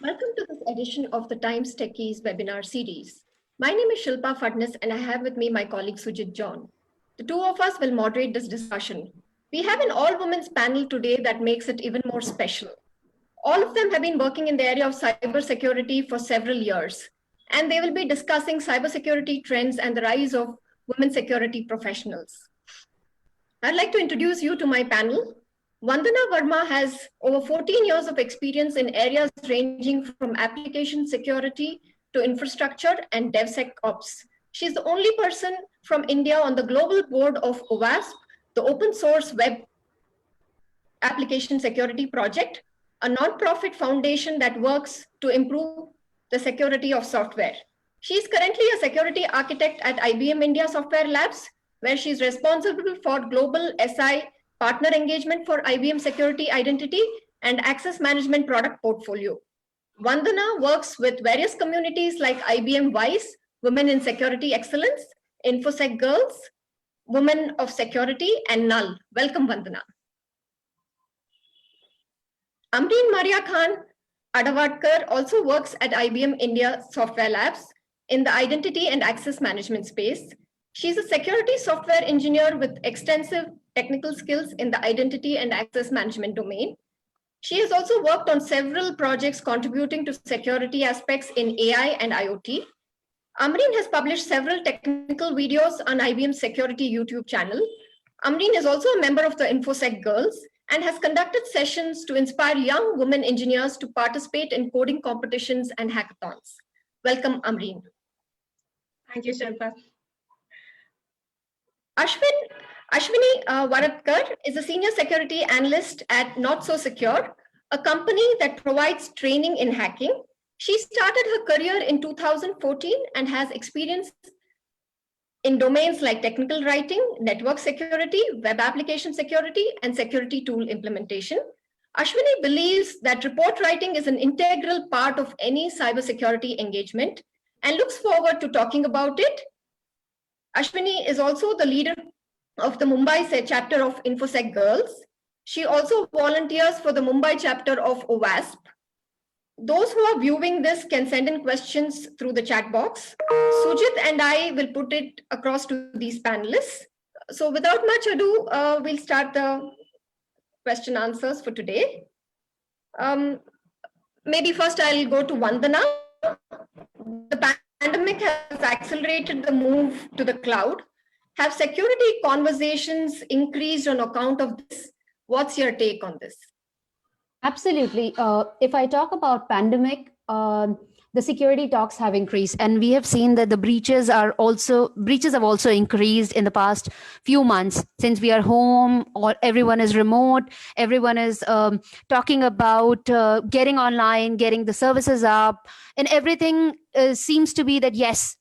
Welcome to this edition of the Times Techies webinar series. My name is Shilpa Fadnis and I have with me my colleague Sujit John. The two of us will moderate this discussion. We have an all-women's panel today that makes it even more special. All of them have been working in the area of cybersecurity for several years, and they will be discussing cybersecurity trends and the rise of women security professionals. I'd like to introduce you to my panel. Vandana Verma has over 14 years of experience in areas ranging from application security to infrastructure and DevSecOps. She's the only person from India on the global board of OWASP, the Open Source Web Application Security Project, a non-profit foundation that works to improve the security of software. She's currently a security architect at IBM India Software Labs, where she's responsible for global SI partner engagement for IBM Security Identity and Access Management product portfolio. Vandana works with various communities like IBM WISE, Women in Security Excellence, InfoSec Girls, Women of Security, and NULL. Welcome, Vandana. Amrin Maria Khan Adawadkar also works at IBM India Software Labs in the identity and access management space. She's a security software engineer with extensive technical skills in the identity and access management domain. She has also worked on several projects contributing to security aspects in AI and IoT. Amrin has published several technical videos on IBM's security YouTube channel. Amrin is also a member of the InfoSec Girls and has conducted sessions to inspire young women engineers to participate in coding competitions and hackathons. Welcome, Amrin. Thank you, Shilpa. Ashwini Varadkar is a senior security analyst at NotSoSecure, a company that provides training in hacking. She started her career in 2014 and has experience in domains like technical writing, network security, web application security, and security tool implementation. Ashwini believes that report writing is an integral part of any cybersecurity engagement and looks forward to talking about it. Ashwini is also the leader of the Mumbai chapter of InfoSec Girls. She also volunteers for the Mumbai chapter of OWASP. Those who are viewing this can send in questions through the chat box. Sujit and I will put it across to these panelists. So without much ado, we'll start the question answers for today. Maybe first I'll go to Vandana. The pandemic has accelerated the move to the cloud. Have security conversations increased on account of this? What's your take on this? Absolutely. If I talk about pandemic, the security talks have increased, and we have seen that the breaches have also increased in the past few months since we are home or everyone is remote. Everyone is talking about getting online, getting the services up, and everything seems to be that yes,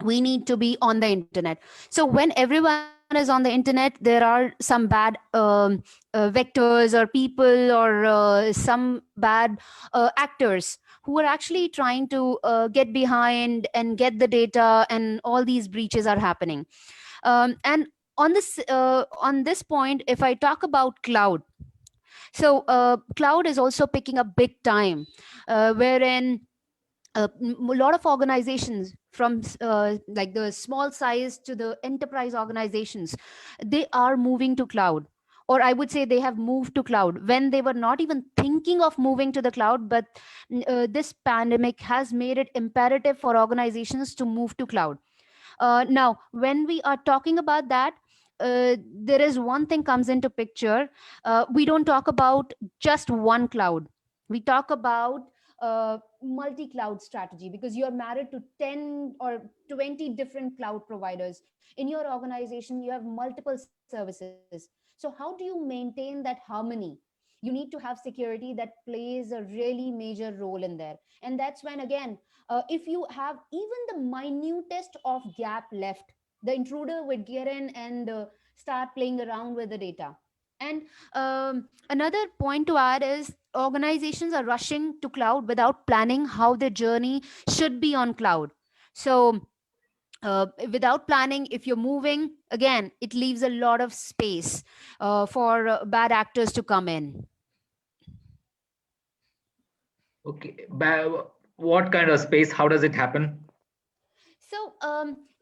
we need to be on the internet. So when everyone is on the internet, there are some bad vectors or people or some bad actors who are actually trying to get behind and get the data, and all these breaches are happening. And on this point, if I talk about cloud, so cloud is also picking up big time, wherein a lot of organizations from like the small size to the enterprise organizations, they are moving to cloud, or I would say they have moved to cloud when they were not even thinking of moving to the cloud. But this pandemic has made it imperative for organizations to move to cloud. Now, when we are talking about that, there is one thing comes into picture. We don't talk about just one cloud. We talk about multi-cloud strategy, because you are married to 10 or 20 different cloud providers in your organization. You have multiple services. So how do you maintain that harmony? You need to have security that plays a really major role in there. And that's when, again, if you have even the minutest of gap left, the intruder would get in and start playing around with the data. And another point to add is organizations are rushing to cloud without planning how their journey should be on cloud. So without planning, if you're moving, again, it leaves a lot of space for bad actors to come in. Okay. What kind of space? How does it happen? So,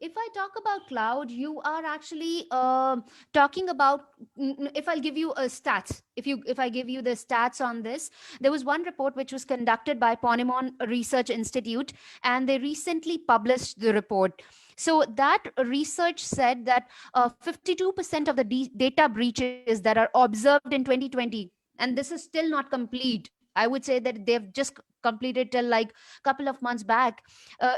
if I talk about cloud, you are actually talking about. If I'll give you a stats, if I give you the stats on this, there was one report which was conducted by Ponemon Research Institute, and they recently published the report. So that research said that 52% of the data breaches that are observed in 2020, and this is still not complete. I would say that they've just completed till like couple of months back.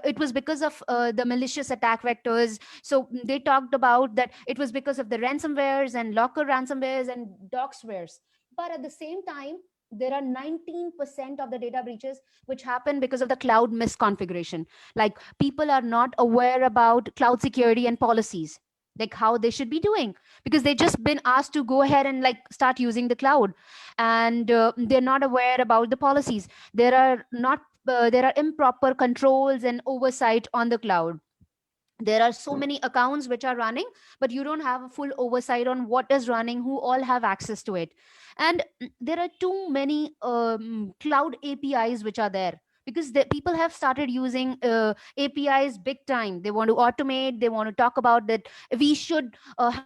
It was because of the malicious attack vectors. So they talked about that it was because of the ransomwares and locker ransomwares and doxwares. But at the same time, there are 19% of the data breaches which happen because of the cloud misconfiguration. Like people are not aware about cloud security and policies, like how they should be doing, because they just been asked to go ahead and like start using the cloud, and they're not aware about the policies. There are improper controls and oversight on the cloud. There are so many accounts which are running, but you don't have a full oversight on what is running, who all have access to it. And there are too many cloud APIs which are there, because the people have started using APIs big time. They want to automate, they want to talk about that we should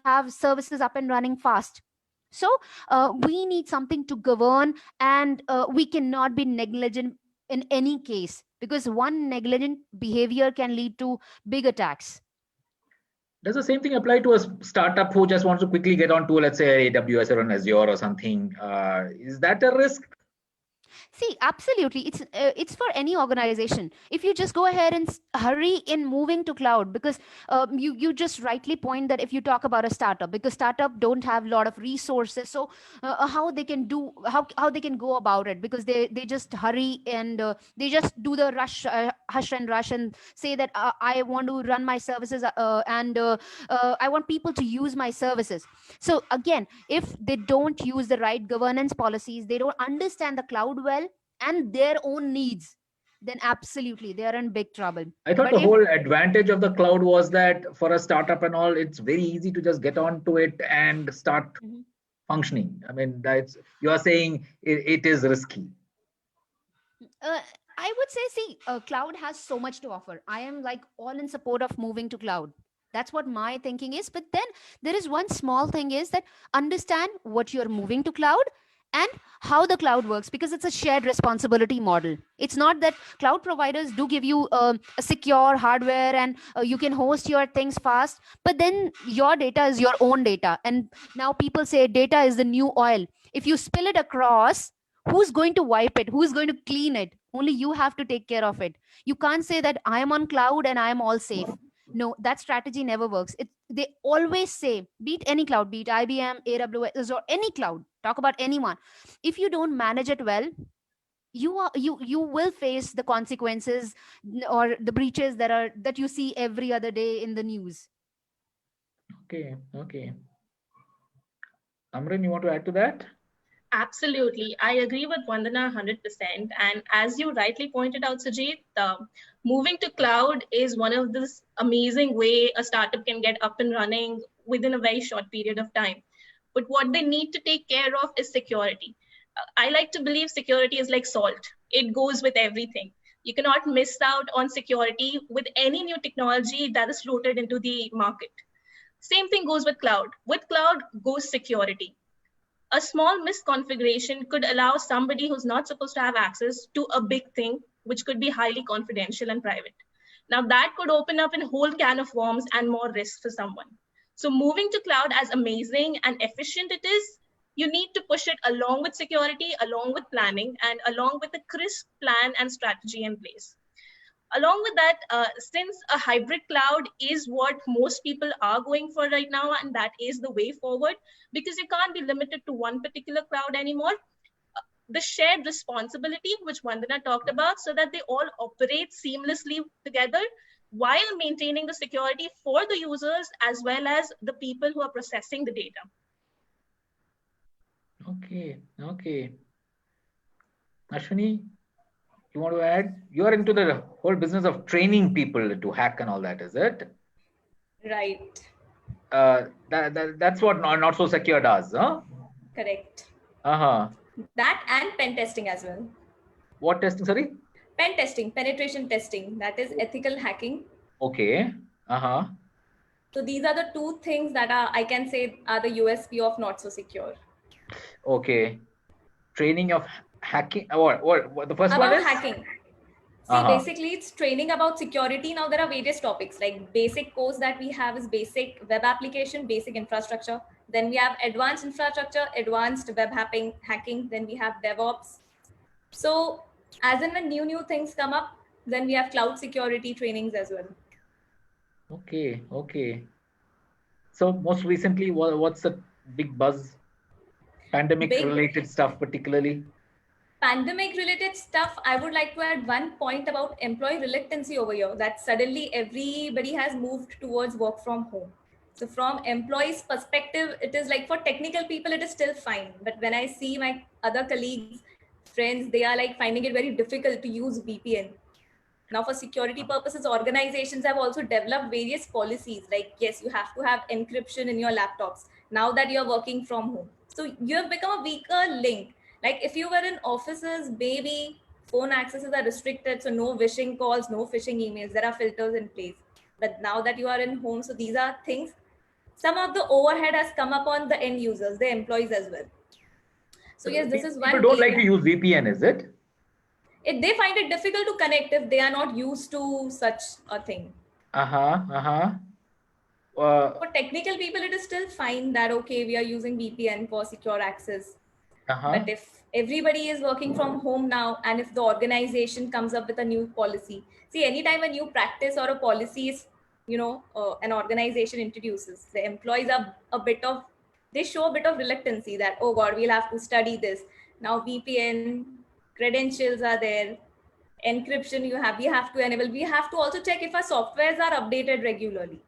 have services up and running fast. So we need something to govern, and we cannot be negligent in any case, because one negligent behavior can lead to big attacks. Does the same thing apply to a startup who just wants to quickly get onto, let's say, AWS or an Azure or something? Is that a risk? See, absolutely, it's for any organization. If you just go ahead and hurry in moving to cloud, because you just rightly point that if you talk about a startup, because startup don't have a lot of resources, so how they can do, how they can go about it, because they just hurry and they just do the hush and rush and say that I want to run my services, and I want people to use my services. So again, if they don't use the right governance policies, they don't understand the cloud well and their own needs, then absolutely they are in big trouble. I thought But the if whole advantage of the cloud was that for a startup and all, it's very easy to just get onto it and start Mhm. functioning. I mean, that's, you are saying it is risky. uh, I would say, see, cloud has so much to offer. I am like all in support of moving to cloud. That's what my thinking is. But then there is one small thing is that understand what you're moving to cloud and how the cloud works, because it's a shared responsibility model. It's not that cloud providers do give you a secure hardware and you can host your things fast, but then your data is your own data. And now people say data is the new oil. If you spill it across, who's going to wipe it, who's going to clean it? Only you have to take care of it. You can't say that I am on cloud and I am all safe. No, that strategy never works. They always say, beat any cloud, beat IBM, AWS, or any cloud, talk about anyone, if you don't manage it well, you will face the consequences or the breaches that you see every other day in the news. Okay, okay. Amrin, you want to add to that? Absolutely. I agree with Vandana 100%. And as you rightly pointed out, Sujit, moving to cloud is one of this amazing way a startup can get up and running within a very short period of time. But what they need to take care of is security. I like to believe security is like salt. It goes with everything. You cannot miss out on security with any new technology that is floated into the market. Same thing goes with cloud. With cloud goes security. A small misconfiguration could allow somebody who's not supposed to have access to a big thing, which could be highly confidential and private. Now that could open up a whole can of worms and more risk for someone. So moving to cloud, as amazing and efficient it is, you need to push it along with security, along with planning, and along with a crisp plan and strategy in place. Along with that, since a hybrid cloud is what most people are going for right now, and that is the way forward, because you can't be limited to one particular cloud anymore, the shared responsibility, which Vandana talked about, so that they all operate seamlessly together while maintaining the security for the users as well as the people who are processing the data. Okay, okay. Ashwini, you want to add? You are into the whole business of training people to hack and all that, is it? Right. That's what NotSoSecure does, huh? Correct. Uh-huh. That and pen testing as well. What testing? Sorry. Pen testing, penetration testing, that is ethical hacking. Okay. So these are the two things that are, I can say, are the USP of NotSoSecure. Okay. Training of hacking. What the first one About is? hacking. See, basically, it's training about security. Now, there are various topics like basic course that we have is basic web application, basic infrastructure. Then we have advanced infrastructure, advanced web hacking. Then we have DevOps. So, as in when new things come up, then we have cloud security trainings as well. Okay. Okay. So most recently, what's the big buzz? Pandemic related stuff, particularly. Pandemic related stuff, I would like to add one point about employee reluctancy over here, that suddenly everybody has moved towards work from home. So from employees perspective, it is like for technical people it is still fine, but when I see my other colleagues, friends, they are like finding it very difficult to use VPN. Now for security purposes, organizations have also developed various policies like, yes, you have to have encryption in your laptops now that you're working from home. So you have become a weaker link. Like if you were in offices, maybe phone accesses are restricted, so no phishing calls, no phishing emails, there are filters in place. But now that you are in home, so these are things, some of the overhead has come upon the end users, the employees as well. So yes, this is one People don't like area. to use VPN, is it? They find it difficult to connect if they are not used to such a thing. For technical people, it is still fine that, okay, we are using VPN for secure access. But if everybody is working from home now, and if the organization comes up with a new policy, see, anytime a new practice or a policy is, an organization introduces, the employees are they show a bit of reluctancy that, oh God, we'll have to study this. Now VPN credentials are there, encryption we have to enable. We have to also check if our softwares are updated regularly.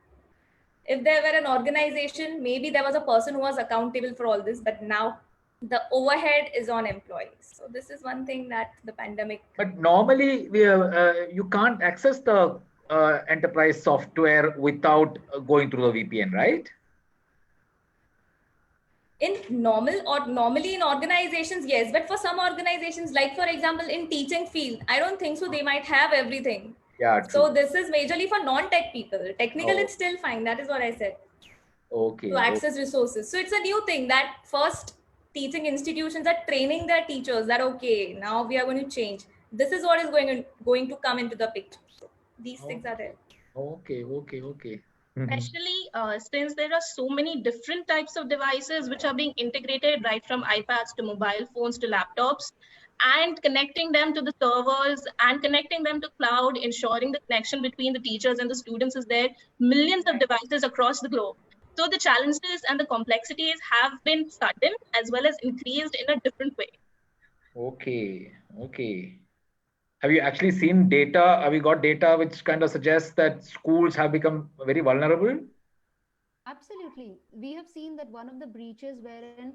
If there were an organization, maybe there was a person who was accountable for all this, but now the overhead is on employees. So this is one thing that the pandemic. But normally, you can't access the enterprise software without going through the VPN, right? Normally in organizations, yes, but for some organizations, like for example in teaching field, I don't think so they might have everything. Yeah, true. So this is majorly for non-tech people. Technical, it's still fine, that is what I said. Okay. To access resources. So it's a new thing that first teaching institutions are training their teachers that, okay, now we are going to change, this is what is going to come into the picture. So these things are there. Okay. Especially since there are so many different types of devices which are being integrated right from iPads to mobile phones to laptops, and connecting them to the servers and connecting them to cloud, ensuring the connection between the teachers and the students is there, millions of devices across the globe. So the challenges and the complexities have been sudden as well as increased in a different way. Okay. Have you actually seen data? Have you got data which kind of suggests that schools have become very vulnerable? Absolutely. We have seen that one of the breaches wherein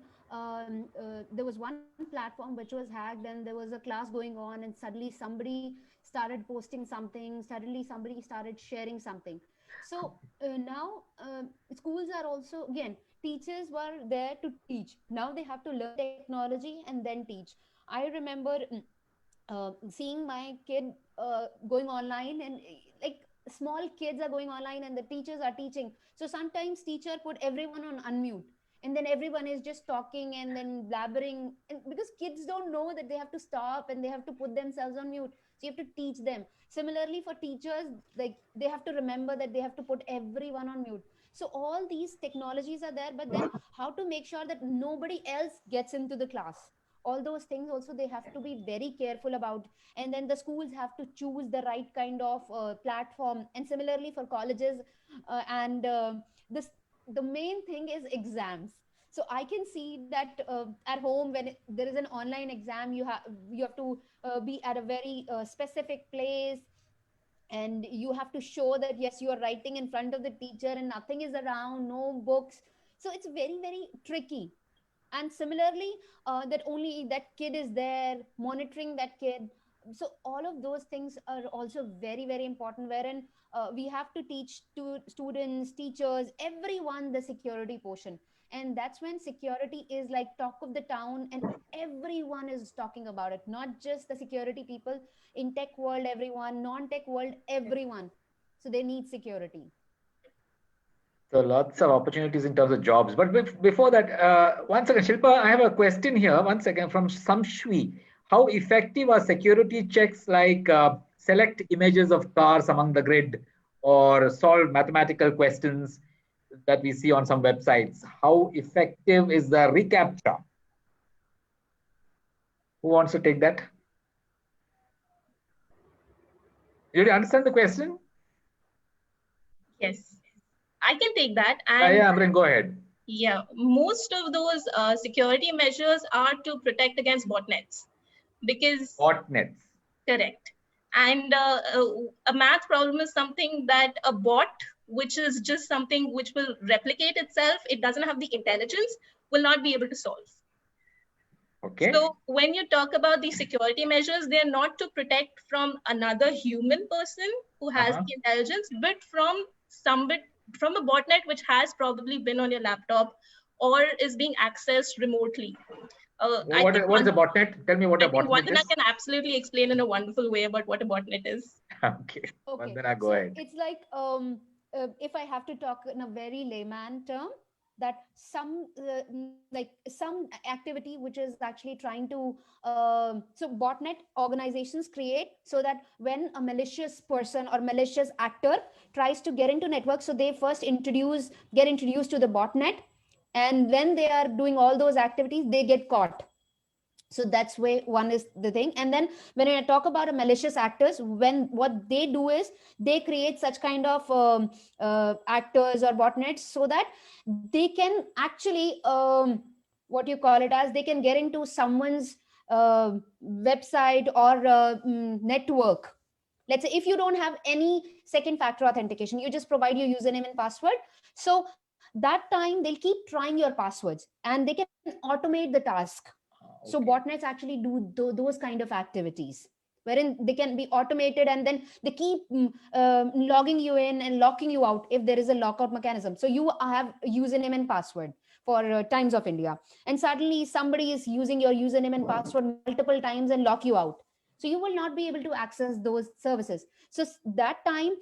there was one platform which was hacked, and there was a class going on, and suddenly somebody started posting something, suddenly somebody started sharing something. So now schools are also, again, teachers were there to teach. Now they have to learn technology and then teach. I remember seeing my kid going online, and like small kids are going online and the teachers are teaching. So sometimes teacher put everyone on unmute, and then everyone is just talking and then blabbering, and because kids don't know that they have to stop and they have to put themselves on mute, so you have to teach them. Similarly for teachers, like they have to remember that they have to put everyone on mute. So all these technologies are there, but then how to make sure that nobody else gets into the class, all those things also they have to be very careful about. And then the schools have to choose the right kind of platform, and similarly for colleges, and this the main thing is exams. So I can see that at home when there is an online exam, you have to be at a very specific place, and you have to show that yes, you are writing in front of the teacher and nothing is around, no books. So it's very very tricky. And similarly that only that kid is there monitoring that kid. So all of those things are also very very important, wherein we have to teach to students, teachers, everyone, the security portion. And that's when security is like talk of the town, and everyone is talking about it, not just the security people in tech world, everyone, non-tech world, everyone. So they need security. So lots of opportunities in terms of jobs. But before that, one second, Shilpa, I have a question here. One second from Samshwi. How effective are security checks like select images of cars among the grid or solve mathematical questions that we see on some websites? How effective is the reCAPTCHA? Who wants to take that? Did you understand the question? Yes, I can take that. And Yeah, Amrin, go ahead. yeah, most of those security measures are to protect against botnets, because Botnets. correct. And a math problem is something that a bot, which is just something which will replicate itself, it doesn't have the intelligence, will not be able to solve. Okay. So when you talk about these security measures, they're not to protect from another human person who has the intelligence, but from a botnet which has probably been on your laptop or is being accessed remotely. What is a botnet? Tell me what a botnet Vandana is. can absolutely explain in a wonderful way about what a botnet is. Okay. Vandana, go ahead. It's like if I have to talk in a very layman term, that some like some activity which is actually trying to so botnet organizations create so that when a malicious person or malicious actor tries to get into network, so they first get introduced to the botnet, and when they are doing all those activities they get caught. So that's where one is the thing. And then when I talk about a malicious actors, when what they do is they create such kind of actors or botnets so that they can actually what you call it as, they can get into someone's website or network. Let's say if you don't have any second factor authentication, you just provide your username and password, so that time they'll keep trying your passwords and they can automate the task. So botnets actually do those kind of activities wherein they can be automated, and then they keep logging you in and locking you out if there is a lockout mechanism. So you have a username and password for Times of India, and suddenly somebody is using your username and password multiple times and lock you out. So you will not be able to access those services. So that time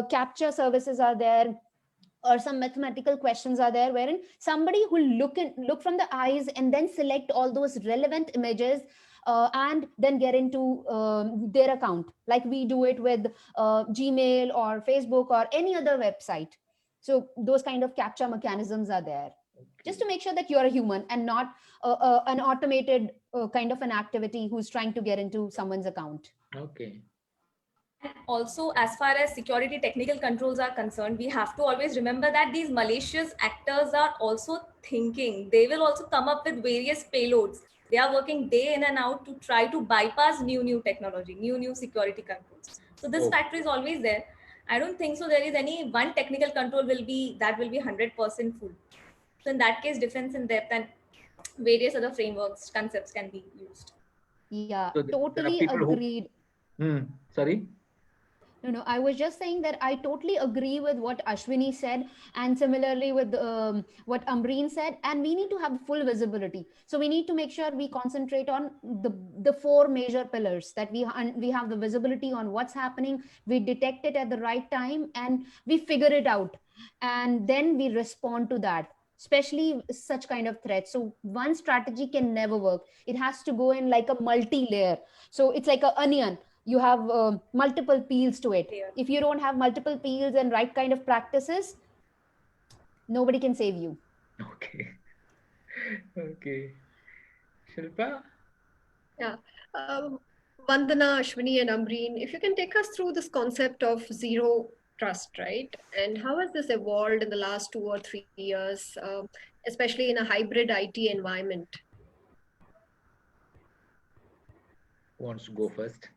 capture services are there, or some mathematical questions are there wherein somebody who look from the eyes and then select all those relevant images and then get into their account, like we do it with Gmail or Facebook or any other website. So those kind of capture mechanisms are there just to make sure that you're a human and not an automated kind of an activity who's trying to get into someone's account. Okay. Also, as far as security technical controls are concerned, we have to always remember that these malicious actors are also thinking. They will also come up with various payloads. They are working day in and out to try to bypass new technology, new security controls. So this factor is always there. I don't think so there is any one technical control will be 100% full. So in that case, defense in depth and various other frameworks, concepts can be used. Yeah, So totally agreed. Sorry? No, I was just saying that I totally agree with what Ashwini said, and similarly with what Amrin said. And we need to have full visibility. So we need to make sure we concentrate on the four major pillars, that we have the visibility on what's happening, we detect it at the right time, and we figure it out, and then we respond to that. Especially such kind of threats. So one strategy can never work. It has to go in like a multi-layer. So it's like an onion. You have multiple peels to it. If you don't have multiple peels and right kind of practices, nobody can save you. Okay. Okay. Shilpa? Yeah. Vandana, Ashwini, and Amreen, if you can take us through this concept of zero trust, right? And how has this evolved in the last 2 or 3 years, especially in a hybrid IT environment? Who wants to go first?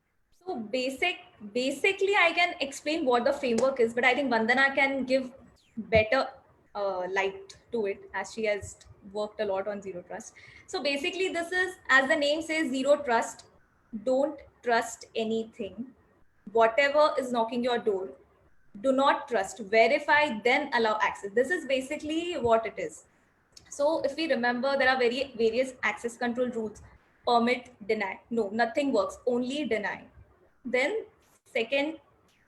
So basically, I can explain what the framework is, but I think Vandana can give better light to it, as she has worked a lot on zero trust. So basically, this is, as the name says, zero trust. Don't trust anything. Whatever is knocking your door, do not trust. Verify, then allow access. This is basically what it is. So if we remember, there are various access control rules: permit, deny. No, nothing works, only deny. Then second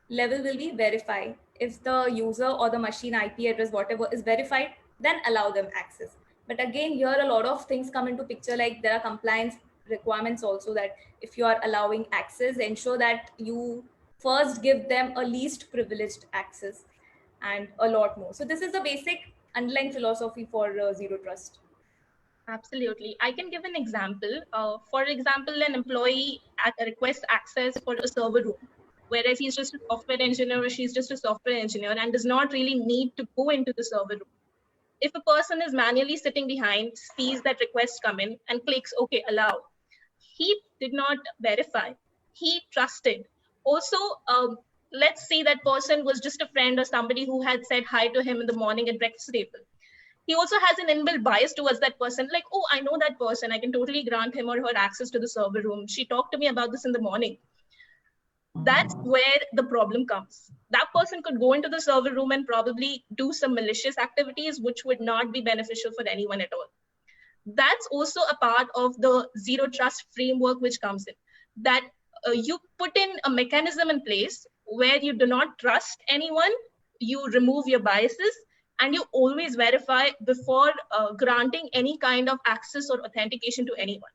level will be verify. If the user or the machine IP address, whatever is verified, then allow them access. But again, here a lot of things come into picture, like there are compliance requirements also, that if you are allowing access, ensure that you first give them a least privileged access, and a lot more. So this is the basic underlying philosophy for zero trust. Absolutely. I can give an example. For example, an employee requests access for a server room, whereas he's just a software engineer or she's just a software engineer and does not really need to go into the server room. If a person is manually sitting behind, sees that request come in and clicks, okay, allow, he did not verify. He trusted. Also, let's say that person was just a friend or somebody who had said hi to him in the morning at breakfast table. He also has an inbuilt bias towards that person, like, oh, I know that person, I can totally grant him or her access to the server room, she talked to me about this in the morning. That's where the problem comes. That person could go into the server room and probably do some malicious activities which would not be beneficial for anyone at all. That's also a part of the zero trust framework which comes in, that you put in a mechanism in place where you do not trust anyone, you remove your biases, and you always verify before granting any kind of access or authentication to anyone.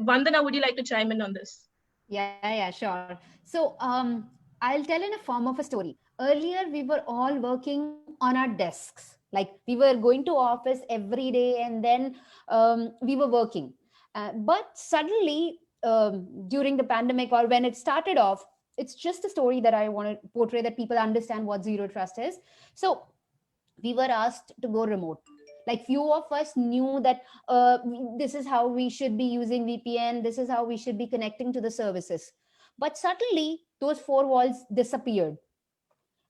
Vandana, would you like to chime in on this? Yeah, sure. So I'll tell in a form of a story. Earlier, we were all working on our desks. Like we were going to office every day, and then we were working. But suddenly, during the pandemic or when it started off, it's just a story that I want to portray that people understand what zero trust is. So we were asked to go remote. Like few of us knew that this is how we should be using VPN, this is how we should be connecting to the services. But suddenly those four walls disappeared,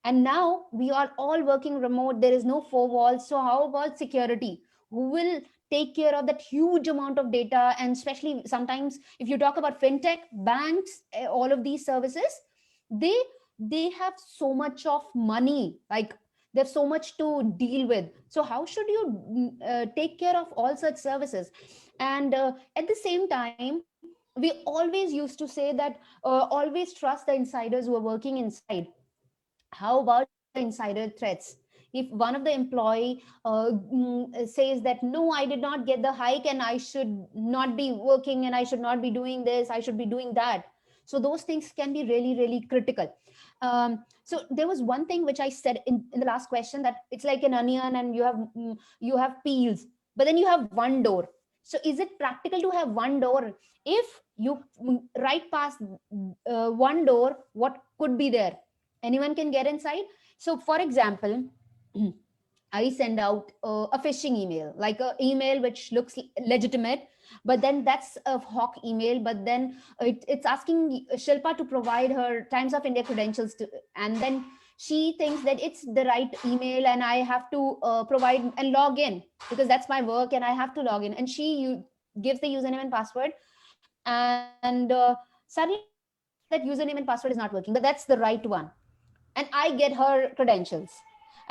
and now we are all working remote. There is no four walls. So how about security? Who will take care of that huge amount of data? And especially sometimes if you talk about fintech, banks, all of these services, they they have so much of money, like there's so much to deal with. So how should you take care of all such services? And at the same time, we always used to say that always trust the insiders who are working inside. How about the insider threats? If one of the employee says that no, I did not get the hike and I should not be working and I should not be doing this, I should be doing that. So those things can be really, really critical. So there was one thing which I said in the last question, that it's like an onion and you have peels, but then you have one door. So is it practical to have one door? If you right past one door, what could be there? Anyone can get inside. So for example, I send out a phishing email, like a email which looks legitimate, but then that's a hawk email. But then it's asking Shilpa to provide her Times of India credentials to, and then she thinks that it's the right email and I have to provide and log in because that's my work and I have to log in. And gives the username and password, and suddenly that username and password is not working, but that's the right one, and I get her credentials.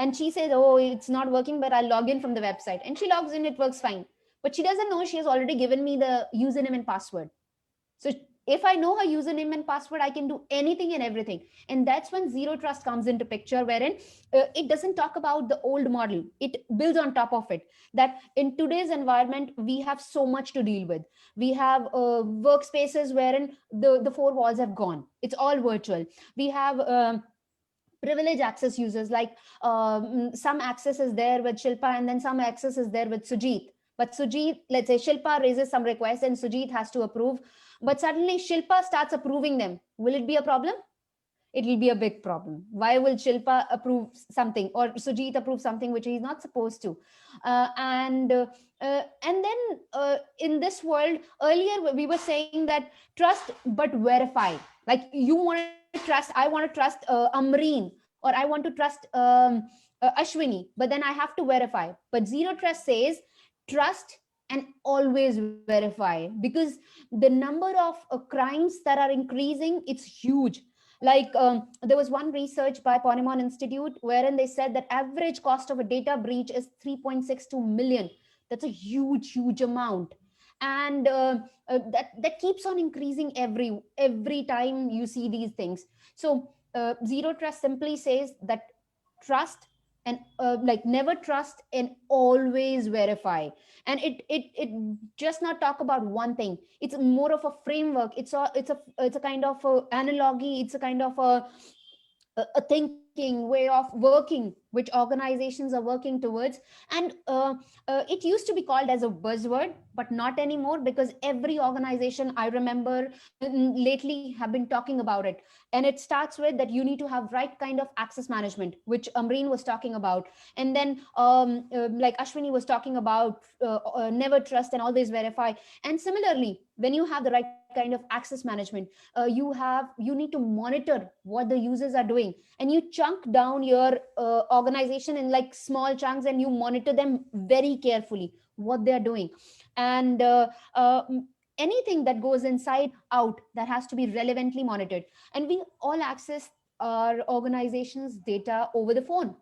And she says, oh, it's not working, but I'll log in from the website. And she logs in, it works fine. But she doesn't know she has already given me the username and password. So if I know her username and password, I can do anything and everything. And that's when zero trust comes into picture, wherein it doesn't talk about the old model. It builds on top of it. That in today's environment, we have so much to deal with. We have workspaces wherein the four walls have gone. It's all virtual. We have privilege access users, like some access is there with Shilpa and then some access is there with Sujit. But Sujit, let's say Shilpa raises some requests and Sujit has to approve, but suddenly Shilpa starts approving them. Will it be a problem? It will be a big problem. Why will Shilpa approve something or Sujit approve something which he's not supposed to? And then in this world, earlier we were saying that trust but verify. Like you want to trust, I want to trust Amrin, or I want to trust Ashwini, but then I have to verify. But zero trust says trust and always verify, because the number of crimes that are increasing, it's huge. Like there was one research by Ponemon Institute wherein they said that average cost of a data breach is 3.62 million. That's a huge amount. And that keeps on increasing every time you see these things. So zero trust simply says that trust and like never trust and always verify. And it just not talk about one thing. It's more of a framework. It's a kind of a analogy. It's a kind of a thinking way of working which organizations are working towards. And it used to be called as a buzzword, but not anymore, because every organization I remember lately have been talking about it. And it starts with that you need to have right kind of access management, which Amrin was talking about. And then like Ashwini was talking about never trust and always verify. And similarly, when you have the right kind of access management, you need to monitor what the users are doing, and you chunk down your organization in like small chunks, and you monitor them very carefully what they're doing. And anything that goes inside out, that has to be relevantly monitored. And we all access our organization's data over the phone.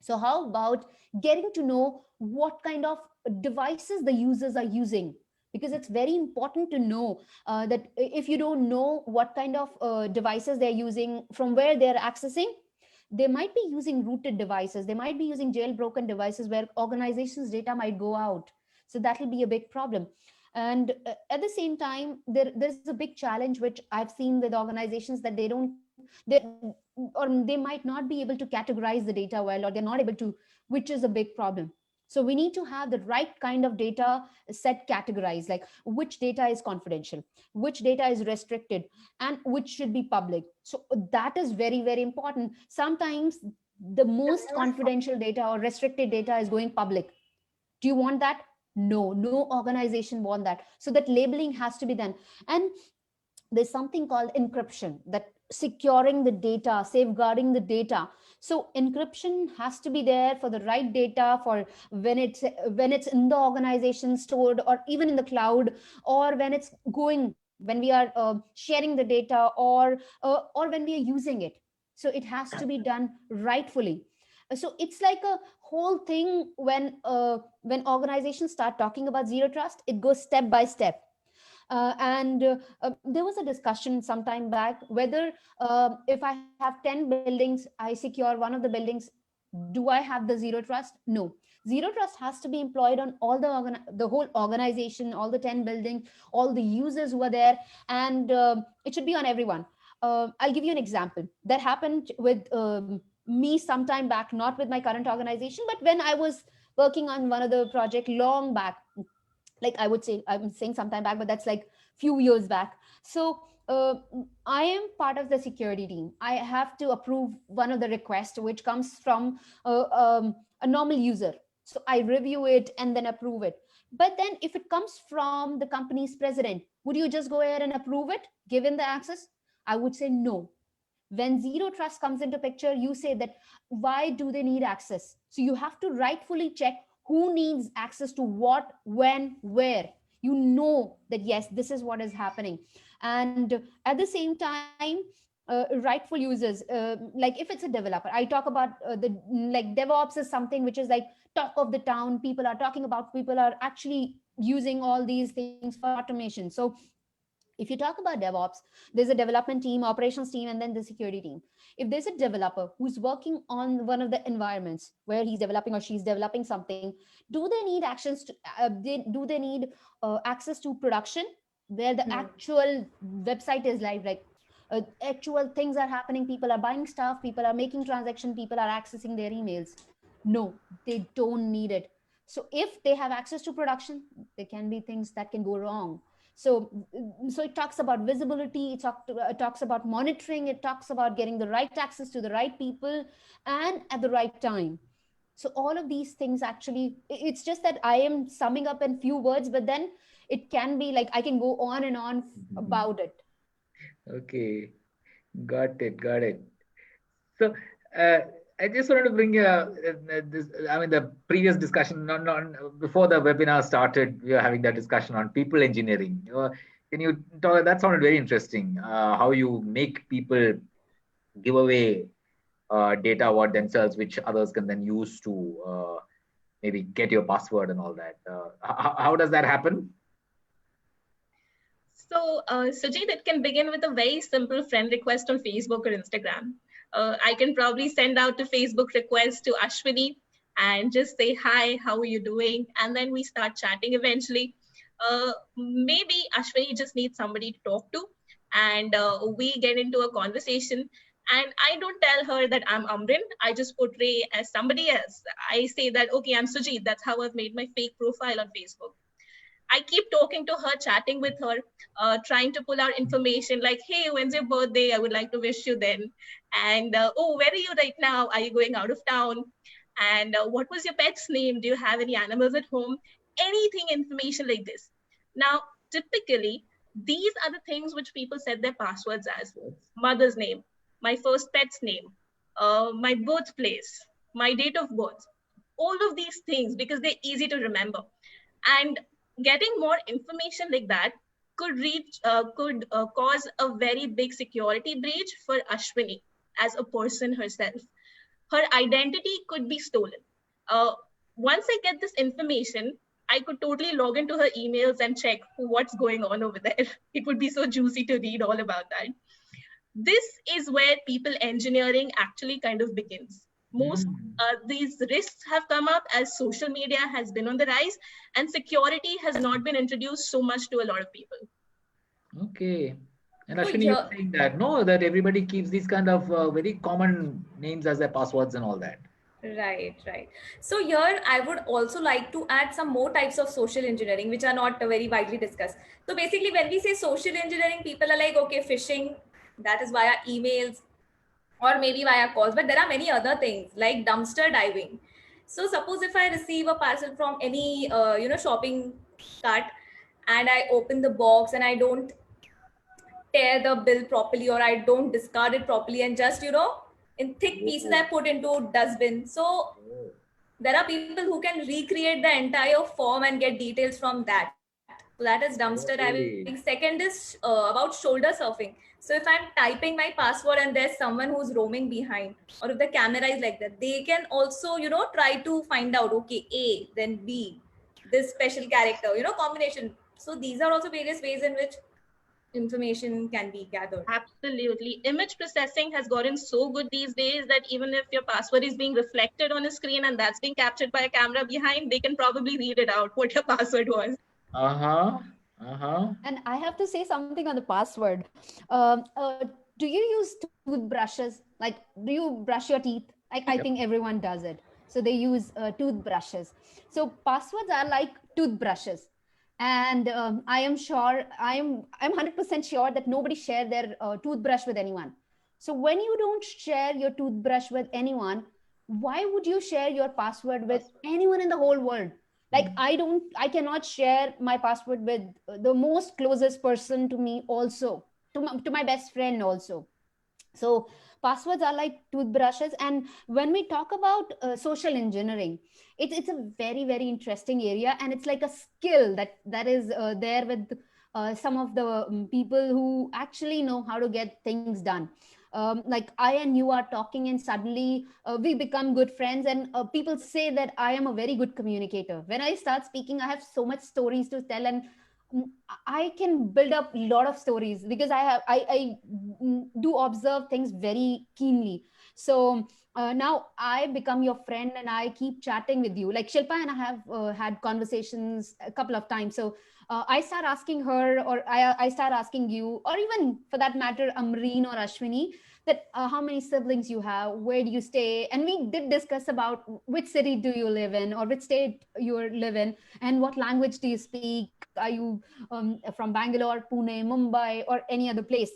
So how about getting to know what kind of devices the users are using? Because it's very important to know that if you don't know what kind of devices they're using, from where they're accessing, they might be using rooted devices, they might be using jailbroken devices where organizations' data might go out. So that will be a big problem. And at the same time, there's a big challenge which I've seen with organizations, that they or they might not be able to categorize the data well, or they're not able to, which is a big problem. So we need to have the right kind of data set categorized, like which data is confidential, which data is restricted, and which should be public. So that is very important. Sometimes the most confidential data or restricted data is going public. Do you want that? No organization want that. So that labeling has to be done. And there's something called encryption, that securing the data, safeguarding the data. So encryption has to be there for the right data, for when it's in the organization stored, or even in the cloud, or when it's going, when we are sharing the data, or when we are using it. So it has to be done rightfully. So it's like a whole thing. When organizations start talking about zero trust, it goes step by step. And there was a discussion some time back whether if I have 10 buildings, I secure one of the buildings, do I have the zero trust? No. Zero trust has to be employed on all the whole organization, all the 10 buildings, all the users who are there, and it should be on everyone. I'll give you an example that happened with me some time back, not with my current organization, but when I was working on one of the project long back. Like I would say, I'm saying sometime back, but that's like few years back. So I am part of the security team. I have to approve one of the requests which comes from a normal user. So I review it and then approve it. But then if it comes from the company's president, would you just go ahead and approve it given the access? I would say no. When zero trust comes into picture, you say that why do they need access? So you have to rightfully check who needs access to what, when, where. You know that yes, this is what is happening. And at the same time, rightful users, like if it's a developer, I talk about the like DevOps is something which is like talk of the town. People are talking about, people are actually using all these things for automation. So if you talk about DevOps, there's a development team, operations team, and then the security team. If there's a developer who's working on one of the environments where he's developing or she's developing something, do they need access to do they need access to production where the No. actual website is live, like actual things are happening, people are buying stuff, people are making transaction, people are accessing their emails? No, they don't need it. So if they have access to production, there can be things that can go wrong. So it talks about visibility, it talks about monitoring, it talks about getting the right access to the right people and at the right time. So all of these things, actually, it's just that I am summing up in few words, but then it can be like I can go on and on about it. Okay, got it, got it. So I just wanted to bring this. I mean, the previous discussion, before the webinar started, we were having that discussion on people engineering. Can you talk? That sounded very interesting. How you make people give away data about themselves, which others can then use to maybe get your password and all that. How does that happen? So, Sujit, it can begin with a very simple friend request on Facebook or Instagram. I can probably send out a Facebook request to Ashwini and just say, hi, how are you doing? And then we start chatting eventually. Maybe Ashwini just needs somebody to talk to, and we get into a conversation. And I don't tell her that I'm Amrin. I just portray as somebody else. I say that, okay, I'm Sujit. That's how I've made my fake profile on Facebook. I keep talking to her, chatting with her, trying to pull out information like, hey, when's your birthday? I would like to wish you then. And oh, where are you right now? Are you going out of town? And what was your pet's name? Do you have any animals at home? Anything information like this. Now, typically, these are the things which people set their passwords as: mother's name, my first pet's name, my birthplace, my date of birth, all of these things, because they're easy to remember. And getting more information like that could cause a very big security breach for Ashwini as a person herself. Her identity could be stolen. Once I get this information, I could totally log into her emails and check what's going on over there. It would be so juicy to read all about that. This is where people engineering actually kind of begins. Most these risks have come up as social media has been on the rise and security has not been introduced so much to a lot of people. Okay. And So Ashwini, here- you're saying that, no, that everybody keeps these kind of very common names as their passwords and all that. Right. So here I would also like to add some more types of social engineering, which are not very widely discussed. So basically, when we say social engineering, people are like, okay, phishing, that is via emails or maybe via calls, but there are many other things like dumpster diving. So suppose if I receive a parcel from any, shopping cart, and I open the box and I don't tear the bill properly, or I don't discard it properly, and just, in thick pieces I put into dustbin. So there are people who can recreate the entire form and get details from that. So that is dumpster diving. Second is about shoulder surfing. So if I'm typing my password and there's someone who's roaming behind, or if the camera is like that, they can also, try to find out, okay, A, then B, this special character, combination. So these are also various ways in which information can be gathered. Absolutely. Image processing has gotten so good these days that even if your password is being reflected on a screen and that's being captured by a camera behind, they can probably read it out what your password was. And I have to say something on the password. Do you use toothbrushes? Like, do you brush your teeth? Like, I think everyone does it. So they use toothbrushes. So passwords are like toothbrushes. And I am sure, I'm 100% sure that nobody share their toothbrush with anyone. So when you don't share your toothbrush with anyone, why would you share your password with anyone in the whole world? Like I cannot share my password with the most closest person to me, also to my best friend also. So passwords are like toothbrushes. And when we talk about social engineering, it's a very, very interesting area, and it's like a skill that is there with some of the people who actually know how to get things done. Like I and you are talking, and suddenly we become good friends, and people say that I am a very good communicator. When I start speaking, I have so much stories to tell, and I can build up a lot of stories because I do observe things very keenly. So now I become your friend and I keep chatting with you. Like Shilpa and I have had conversations a couple of times. So I start asking her, or I start asking you, or even for that matter, Amreen or Ashwini, that how many siblings you have, where do you stay, and we did discuss about which city do you live in, or which state you live in, and what language do you speak. Are you from Bangalore, Pune, Mumbai, or any other place?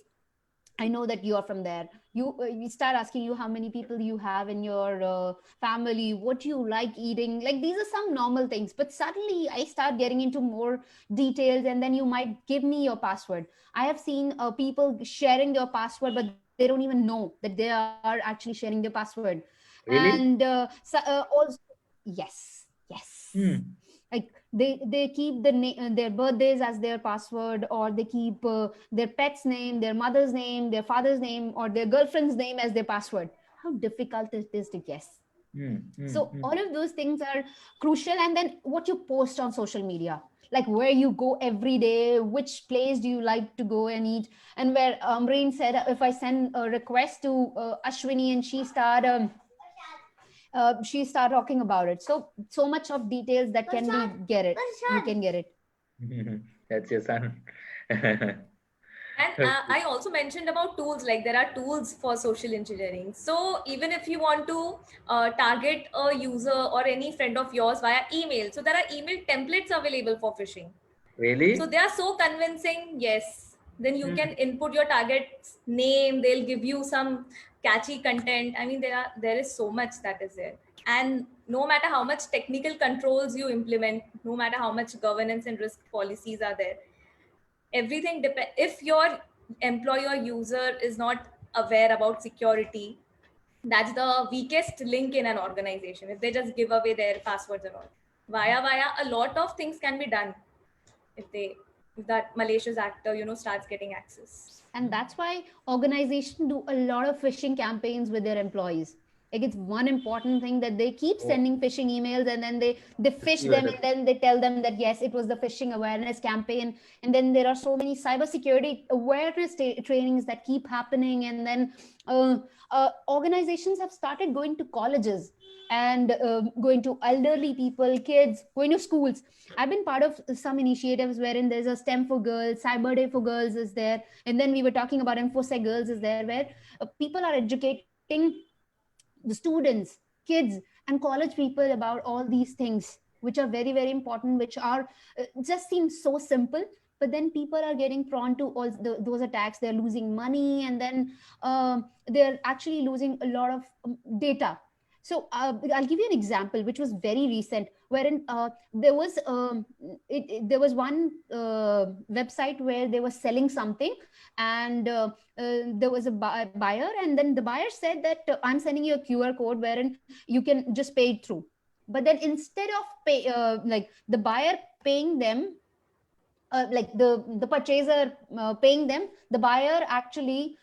I know that you are from there. You start asking you how many people you have in your family, what you like eating. Like these are some normal things, but suddenly I start getting into more details, and then you might give me your password. I have seen people sharing your password, but they don't even know that they are actually sharing their password. Really? And also, yes. Like They keep their birthdays as their password, or they keep their pet's name, their mother's name, their father's name, or their girlfriend's name as their password. How difficult it is to guess. So all of those things are crucial. And then what you post on social media, like where you go every day, which place do you like to go and eat, and where Amrin said, if I send a request to Ashwini and she start talking about it. So much of details that can be get it. You can get it. That's your son. And I also mentioned about tools, like there are tools for social engineering. So even if you want to target a user or any friend of yours via email, so there are email templates available for phishing. Really? So they are so convincing, yes. Then you can input your target's name, they'll give you some catchy content. I mean, there is so much that is there. And no matter how much technical controls you implement, no matter how much governance and risk policies are there, everything depends. If your employee or user is not aware about security, that's the weakest link in an organization. If they just give away their passwords and all, via a lot of things can be done if that malicious actor starts getting access. And that's why organizations do a lot of phishing campaigns with their employees. Like, it's one important thing that they keep sending phishing emails, and then they fish them, and then they tell them that yes, it was the phishing awareness campaign. And then there are so many cybersecurity awareness trainings that keep happening. And then organizations have started going to colleges and going to elderly people, kids, going to schools. I've been part of some initiatives wherein there's a STEM for girls, Cyber Day for girls is there, and then we were talking about InfoSec girls is there, where people are educating the students, kids, and college people about all these things, which are very, very important, which are just seem so simple, but then people are getting prone to all those attacks. They're losing money, and then they're actually losing a lot of data. So I'll give you an example, which was very recent, wherein there was one website where they were selling something, and there was a buyer, and then the buyer said that I'm sending you a QR code wherein you can just pay it through. But then instead of like the buyer paying them, like the purchaser paying them, the buyer actually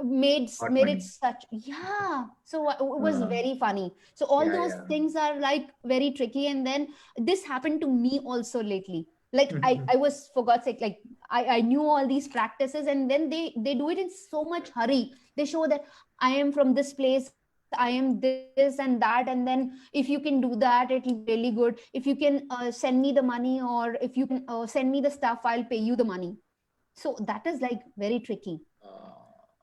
made it such, yeah. So it was very funny. So all those things are like very tricky. And then this happened to me also lately. Like I was, for God's sake, like I knew all these practices, and then they do it in so much hurry. They show that I am from this place, I am this and that, and then if you can do that, it'll be really good. If you can send me the money, or if you can send me the stuff, I'll pay you the money. So that is like very tricky.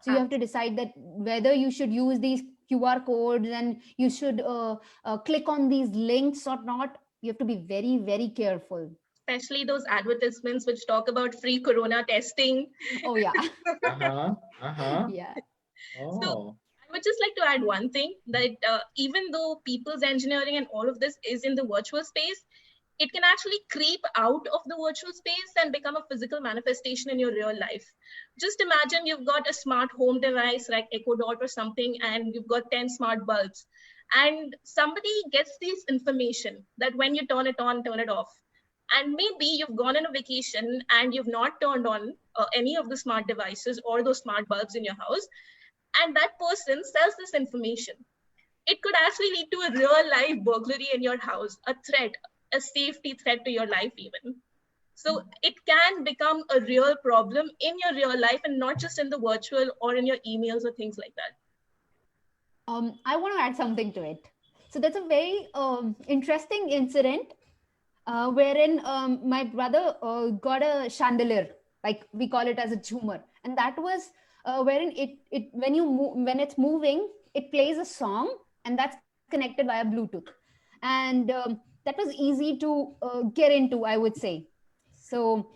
So you have to decide that whether you should use these QR codes and you should click on these links or not. You have to be very, very careful. Especially those advertisements which talk about free corona testing. Oh yeah. Yeah. So I would just like to add one thing, that even though people's engineering and all of this is in the virtual space, it can actually creep out of the virtual space and become a physical manifestation in your real life. Just imagine you've got a smart home device like Echo Dot or something, and you've got 10 smart bulbs, and somebody gets this information that when you turn it on, turn it off. And maybe you've gone on a vacation and you've not turned on any of the smart devices or those smart bulbs in your house, and that person sells this information. It could actually lead to a real life burglary in your house, a threat, a safety threat to your life even. So it can become a real problem in your real life, and not just in the virtual or in your emails or things like that. I want to add something to it. So that's a very interesting incident wherein my brother got a chandelier, like we call it as a Jhumar, and that was wherein when it's moving, it plays a song, and that's connected via Bluetooth, and that was easy to get into, I would say. So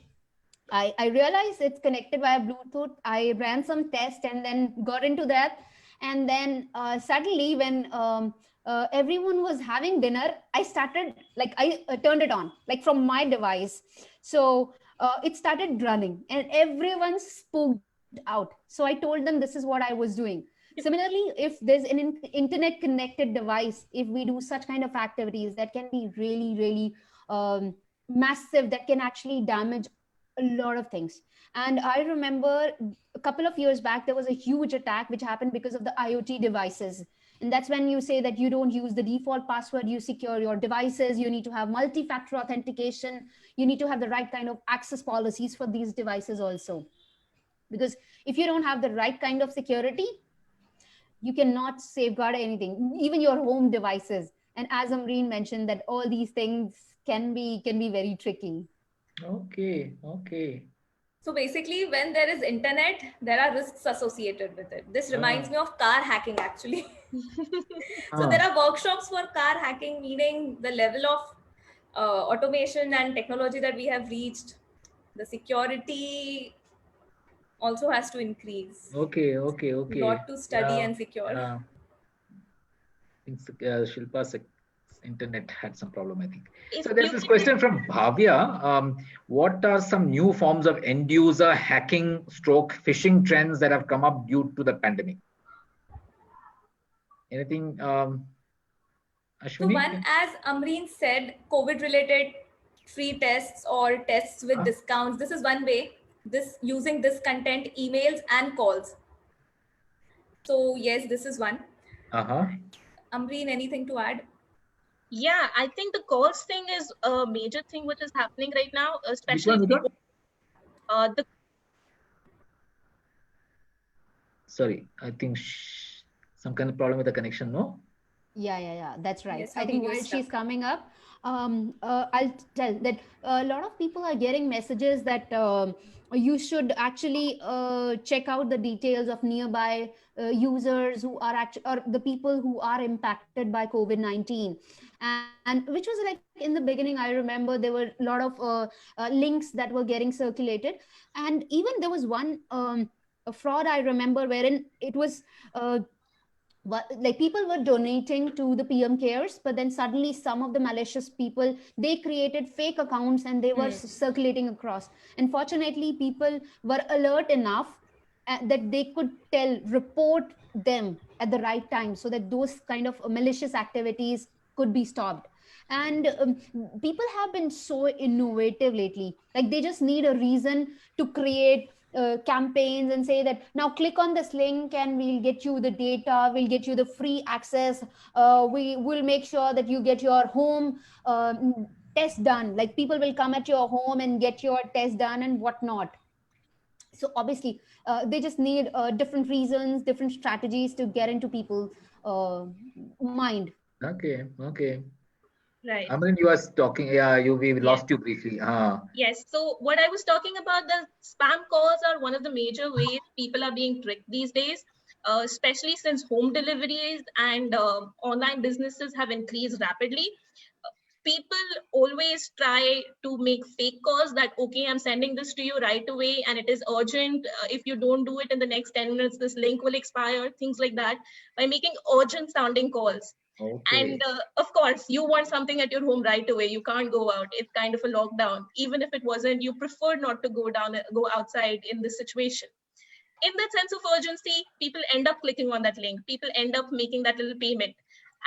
I realized it's connected via Bluetooth. I ran some tests and then got into that. And then suddenly when everyone was having dinner, I started, like I turned it on, like from my device. So it started running and everyone spooked out. So I told them this is what I was doing. Similarly, if there's an internet connected device, if we do such kind of activities, that can be really, really massive that can actually damage a lot of things. And I remember a couple of years back, there was a huge attack which happened because of the IoT devices. And that's when you say that you don't use the default password, you secure your devices, you need to have multi-factor authentication, you need to have the right kind of access policies for these devices also. Because if you don't have the right kind of security, you cannot safeguard anything, even your home devices. And as Amreen mentioned, that all these things can be very tricky. Okay, okay. So basically, when there is internet, there are risks associated with it. This reminds me of car hacking, actually. So there are workshops for car hacking, meaning the level of automation and technology that we have reached. The security also has to increase. Okay, okay, okay. Lot to study and secure. I think Shilpa's internet had some problem, I think. So there's this question from Bhavya. What are some new forms of end user hacking stroke phishing trends that have come up due to the pandemic? Anything, Ashwini? So one, as Amreen said, COVID related free tests or tests with discounts. This is one way. This using this content, emails and calls. So yes, this is one. Amreen, anything to add? Yeah, I think the calls thing is a major thing which is happening right now, especially the sorry, I think some kind of problem with the connection, no? Yeah, that's right. Yes, I think while she's coming up, I'll tell that a lot of people are getting messages that you should actually check out the details of nearby users who are actually, or the people who are impacted by COVID-19. And which was like in the beginning, I remember there were a lot of links that were getting circulated. And even there was one a fraud I remember wherein it was like people were donating to the PM cares, but then suddenly some of the malicious people, they created fake accounts and they were circulating across. Unfortunately, people were alert enough that they could report them at the right time so that those kind of malicious activities could be stopped. And people have been so innovative lately. Like they just need a reason to create campaigns and say that now click on this link and we'll get you the data, we'll get you the free access, we will make sure that you get your home test done. Like people will come at your home and get your test done and whatnot. So obviously they just need different reasons, different strategies to get into people's mind. Okay. Right. Amrin, you was talking. Yeah, we lost you briefly. Yes. So what I was talking about, the spam calls are one of the major ways people are being tricked these days, especially since home deliveries and online businesses have increased rapidly. People always try to make fake calls that, okay, I'm sending this to you right away and it is urgent. If you don't do it in the next 10 minutes, this link will expire, things like that, by making urgent sounding calls. Okay. And of course, you want something at your home right away. You can't go out. It's kind of a lockdown. Even if it wasn't, you prefer not to go outside in this situation. In that sense of urgency, people end up clicking on that link. People end up making that little payment.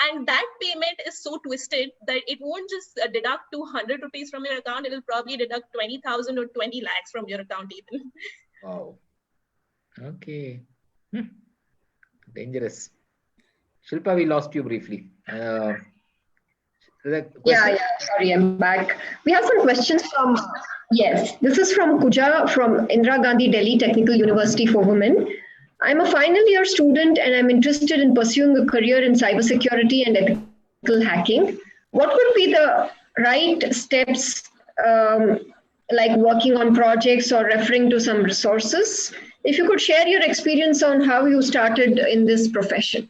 And that payment is so twisted that it won't just deduct 200 rupees from your account. It will probably deduct 20,000 or 20 lakhs from your account even. Wow. Okay. Dangerous. Shilpa, we lost you briefly. Sorry, I'm back. We have some questions from, yes, this is from Kuja from Indira Gandhi Delhi Technical University for Women. I'm a final year student and I'm interested in pursuing a career in cybersecurity and ethical hacking. What would be the right steps, like working on projects or referring to some resources? If you could share your experience on how you started in this profession.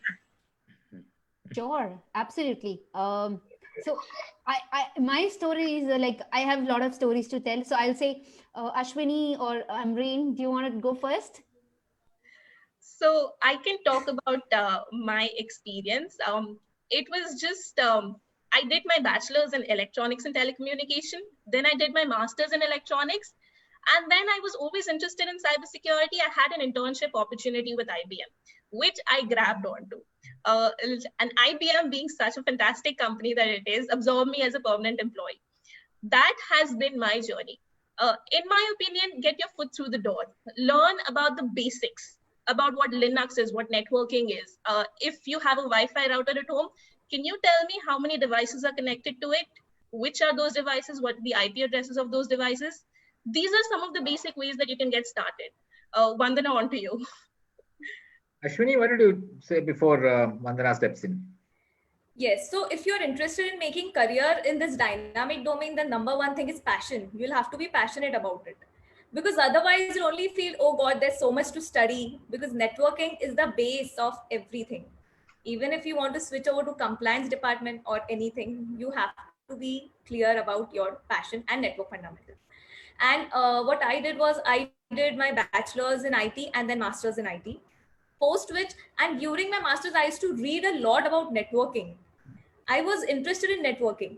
Sure, absolutely. So my story is like, I have a lot of stories to tell. So I'll say, Ashwini or Amrin, do you want to go first? So I can talk about my experience. It was just, I did my bachelor's in electronics and telecommunication. Then I did my master's in electronics. And then I was always interested in cybersecurity. I had an internship opportunity with IBM, which I grabbed onto. And IBM, being such a fantastic company that it is, absorbed me as a permanent employee. That has been my journey. In my opinion, get your foot through the door. Learn about the basics, about what Linux is, what networking is. If you have a Wi-Fi router at home, can you tell me how many devices are connected to it? Which are those devices? What are the IP addresses of those devices? These are some of the basic ways that you can get started. Vandana, on to you. Ashwini, what did you say before Vandana steps in? Yes. So if you're interested in making career in this dynamic domain, then number one thing is passion. You'll have to be passionate about it. Because otherwise you'll only feel, oh God, there's so much to study, because networking is the base of everything. Even if you want to switch over to compliance department or anything, you have to be clear about your passion and network fundamentals. And what I did was I did my bachelor's in IT and then master's in IT. Post which, and during my master's, I used to read a lot about networking. I was interested in networking.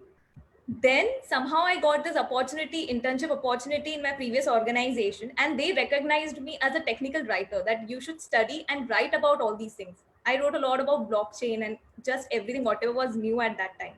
Then somehow I got this opportunity, internship opportunity in my previous organization, and they recognized me as a technical writer, that you should study and write about all these things. I wrote a lot about blockchain and just everything, whatever was new at that time.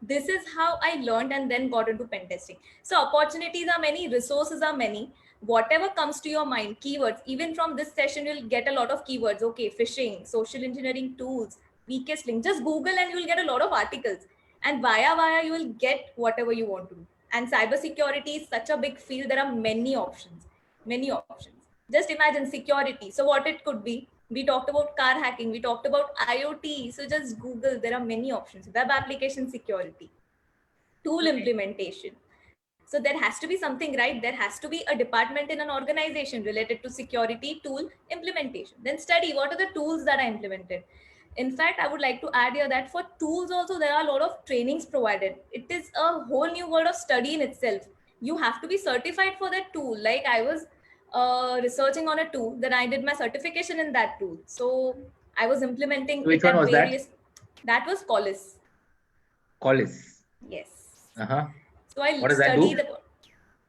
This is how I learned and then got into pen testing. So opportunities are many, resources are many. Whatever comes to your mind, keywords, even from this session, you'll get a lot of keywords. Okay, phishing, social engineering tools, weakest link. Just Google and you'll get a lot of articles. And via, you will get whatever you want to do. And cybersecurity is such a big field. There are many options, many options. Just imagine security. So what it could be, we talked about car hacking, we talked about IoT. So just Google, there are many options. Web application security, tool implementation. So there has to be something, right? There has to be a department in an organization related to security, tool implementation. Then study what are the tools that are implemented. In fact, I would like to add here that for tools also, there are a lot of trainings provided. It is a whole new world of study in itself. You have to be certified for that tool. Like I was researching on a tool, then I did my certification in that tool. So I was implementing Which it one at was various. That was Collis. Collis. Yes. Uh-huh. So I What does that do? studied about.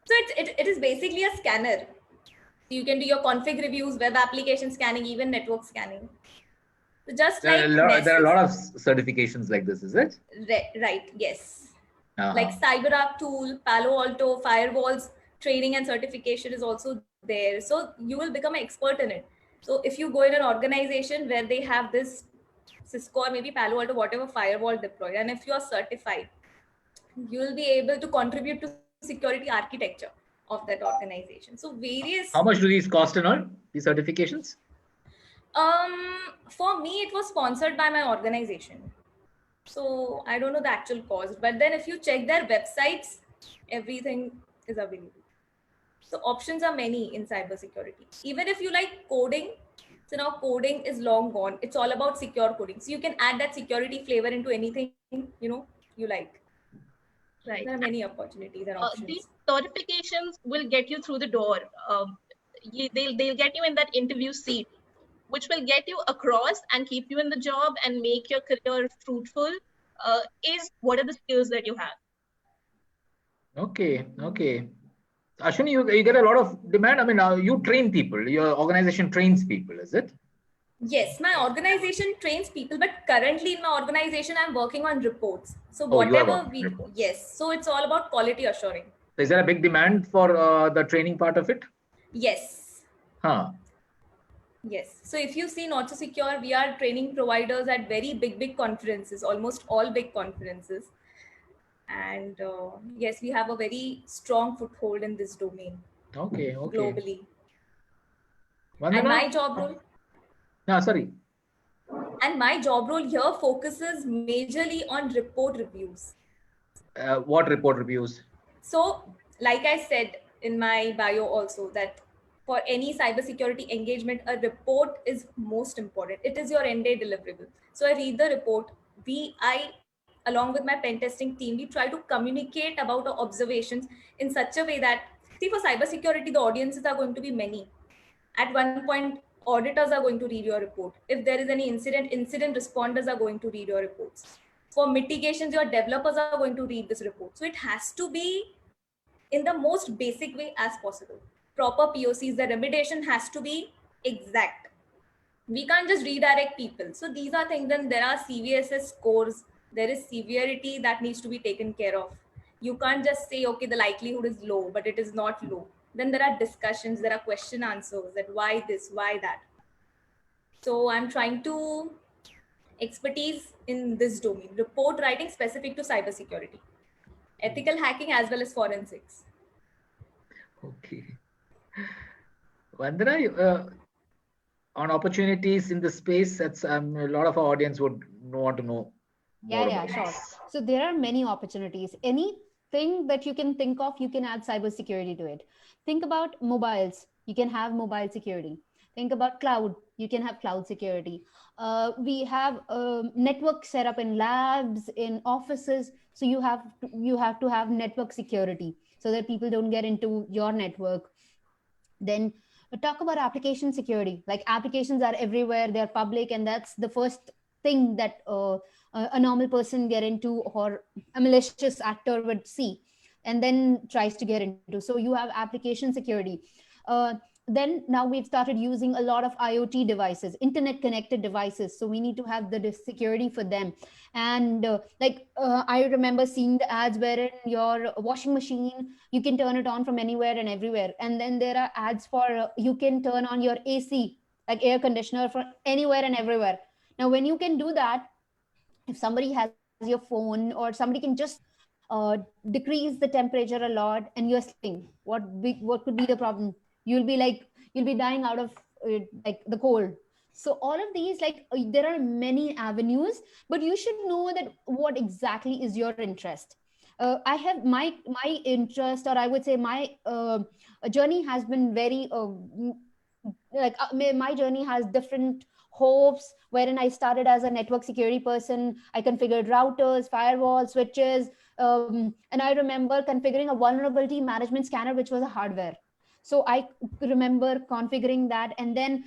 So it is basically a scanner. You can do your config reviews, web application scanning, even network scanning. So just There are, like there are a lot of certifications like this, is it? right, yes. Uh-huh. Like CyberArk tool, Palo Alto, firewalls, training and certification is also there. So you will become an expert in it. So if you go in an organization where they have this Cisco or maybe Palo Alto, whatever firewall deployed, and if you are certified, you will be able to contribute to security architecture of that organization. So various. How much do these cost and all, these certifications? For me, it was sponsored by my organization. So I don't know the actual cost, but then if you check their websites, everything is available. So options are many in cybersecurity. Even if you like coding, so now coding is long gone. It's all about secure coding. So you can add that security flavor into anything, you like. Right. There are many opportunities and options. These certifications will get you through the door. They'll get you in that interview seat, which will get you across and keep you in the job and make your career fruitful. Is what are the skills that you have? Okay. Ashwini, you get a lot of demand. I mean, you train people. Your organization trains people, is it? Yes, my organization trains people, but currently in my organization, I'm working on reports. So Oh, you are whatever working we, reports. yes. So it's all about quality assuring. Is there a big demand for the training part of it? Yes. Huh. Yes. So if you see NotSoSecure, we are training providers at very big conferences, almost all big conferences. And yes, we have a very strong foothold in this domain. Okay. Globally. Vandana? And my job role. No, sorry. And my job role here focuses majorly on report reviews. What report reviews? So, like I said in my bio also, that for any cybersecurity engagement, a report is most important. It is your end-day deliverable. So I read the report. Along with my pen testing team, we try to communicate about our observations in such a way that, see, for cybersecurity, the audiences are going to be many. At one point, auditors are going to read your report. If there is any incident responders are going to read your reports. For mitigations, your developers are going to read this report. So it has to be in the most basic way as possible. Proper POCs, the remediation has to be exact. We can't just redirect people. So these are things. Then there are CVSS scores. There is severity that needs to be taken care of. You can't just say, okay, the likelihood is low, but it is not low. Then there are discussions, there are question answers, that why this, why that. So I'm trying to expertise in this domain, report writing specific to cybersecurity, ethical hacking as well as forensics. Okay. Vandana, on opportunities in the space, that's a lot of our audience would want to know more Yeah, about sure. this. So there are many opportunities. Anything that you can think of, you can add cybersecurity to it. Think about mobiles. You can have mobile security. Think about cloud. You can have cloud security. We have network set up in labs, in offices. So you have to have network security so that people don't get into your network. Then talk about application security. Like applications are everywhere, they're public, and that's the first thing that a normal person get into, or a malicious actor would see and then tries to get into. So you have application security. uh, then now we've started using a lot of IoT devices, internet connected devices, so we need to have the security for them. And I remember seeing the ads wherein your washing machine, you can turn it on from anywhere and everywhere. And then there are ads for you can turn on your AC, like air conditioner, from anywhere and everywhere. Now when you can do that, if somebody has your phone, or somebody can just decrease the temperature a lot and you're sleeping, what could be the problem? You'll be dying out of like the cold. So all of these, there are many avenues, but you should know that what exactly is your interest. I have my interest, or I would say my journey has been very my journey has different hopes, wherein I started as a network security person. I configured routers, firewalls, switches, and I remember configuring a vulnerability management scanner, which was a hardware. So I remember configuring that, and then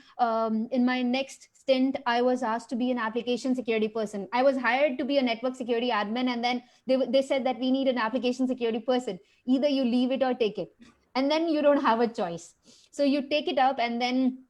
in my next stint, I was asked to be an application security person. I was hired to be a network security admin, and then they said that we need an application security person. Either you leave it or take it, and then you don't have a choice. So you take it up, and then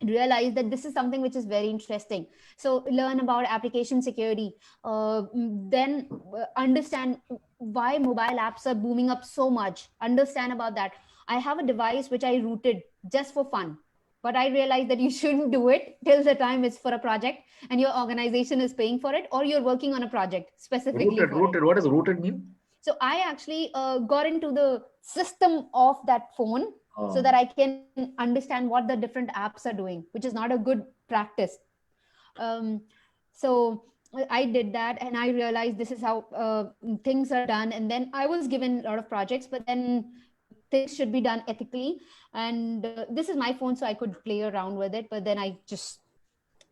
realize that this is something which is very interesting. So learn about application security, then understand why mobile apps are booming up so much. Understand about that. I have a device which I rooted just for fun, but I realized that you shouldn't do it till the time it's for a project and your organization is paying for it, or you're working on a project specifically for it. Rooted. What does rooted mean? So I actually got into the system of that phone, so that I can understand what the different apps are doing, which is not a good practice. So I did that, and I realized this is how things are done. And then I was given a lot of projects, but then things should be done ethically. And this is my phone, so I could play around with it, but then I just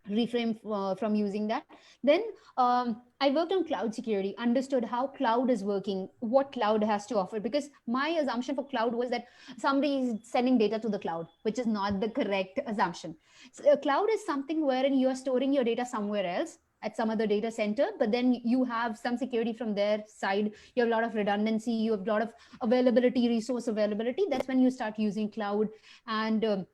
refrain from using that. Then I worked on cloud security, understood how cloud is working, what cloud has to offer, because my assumption for cloud was that somebody is sending data to the cloud, which is not the correct assumption. So, cloud is something wherein you are storing your data somewhere else at some other data center, but then you have some security from their side. You have a lot of redundancy, you have a lot of availability, resource availability. That's when you start using cloud. And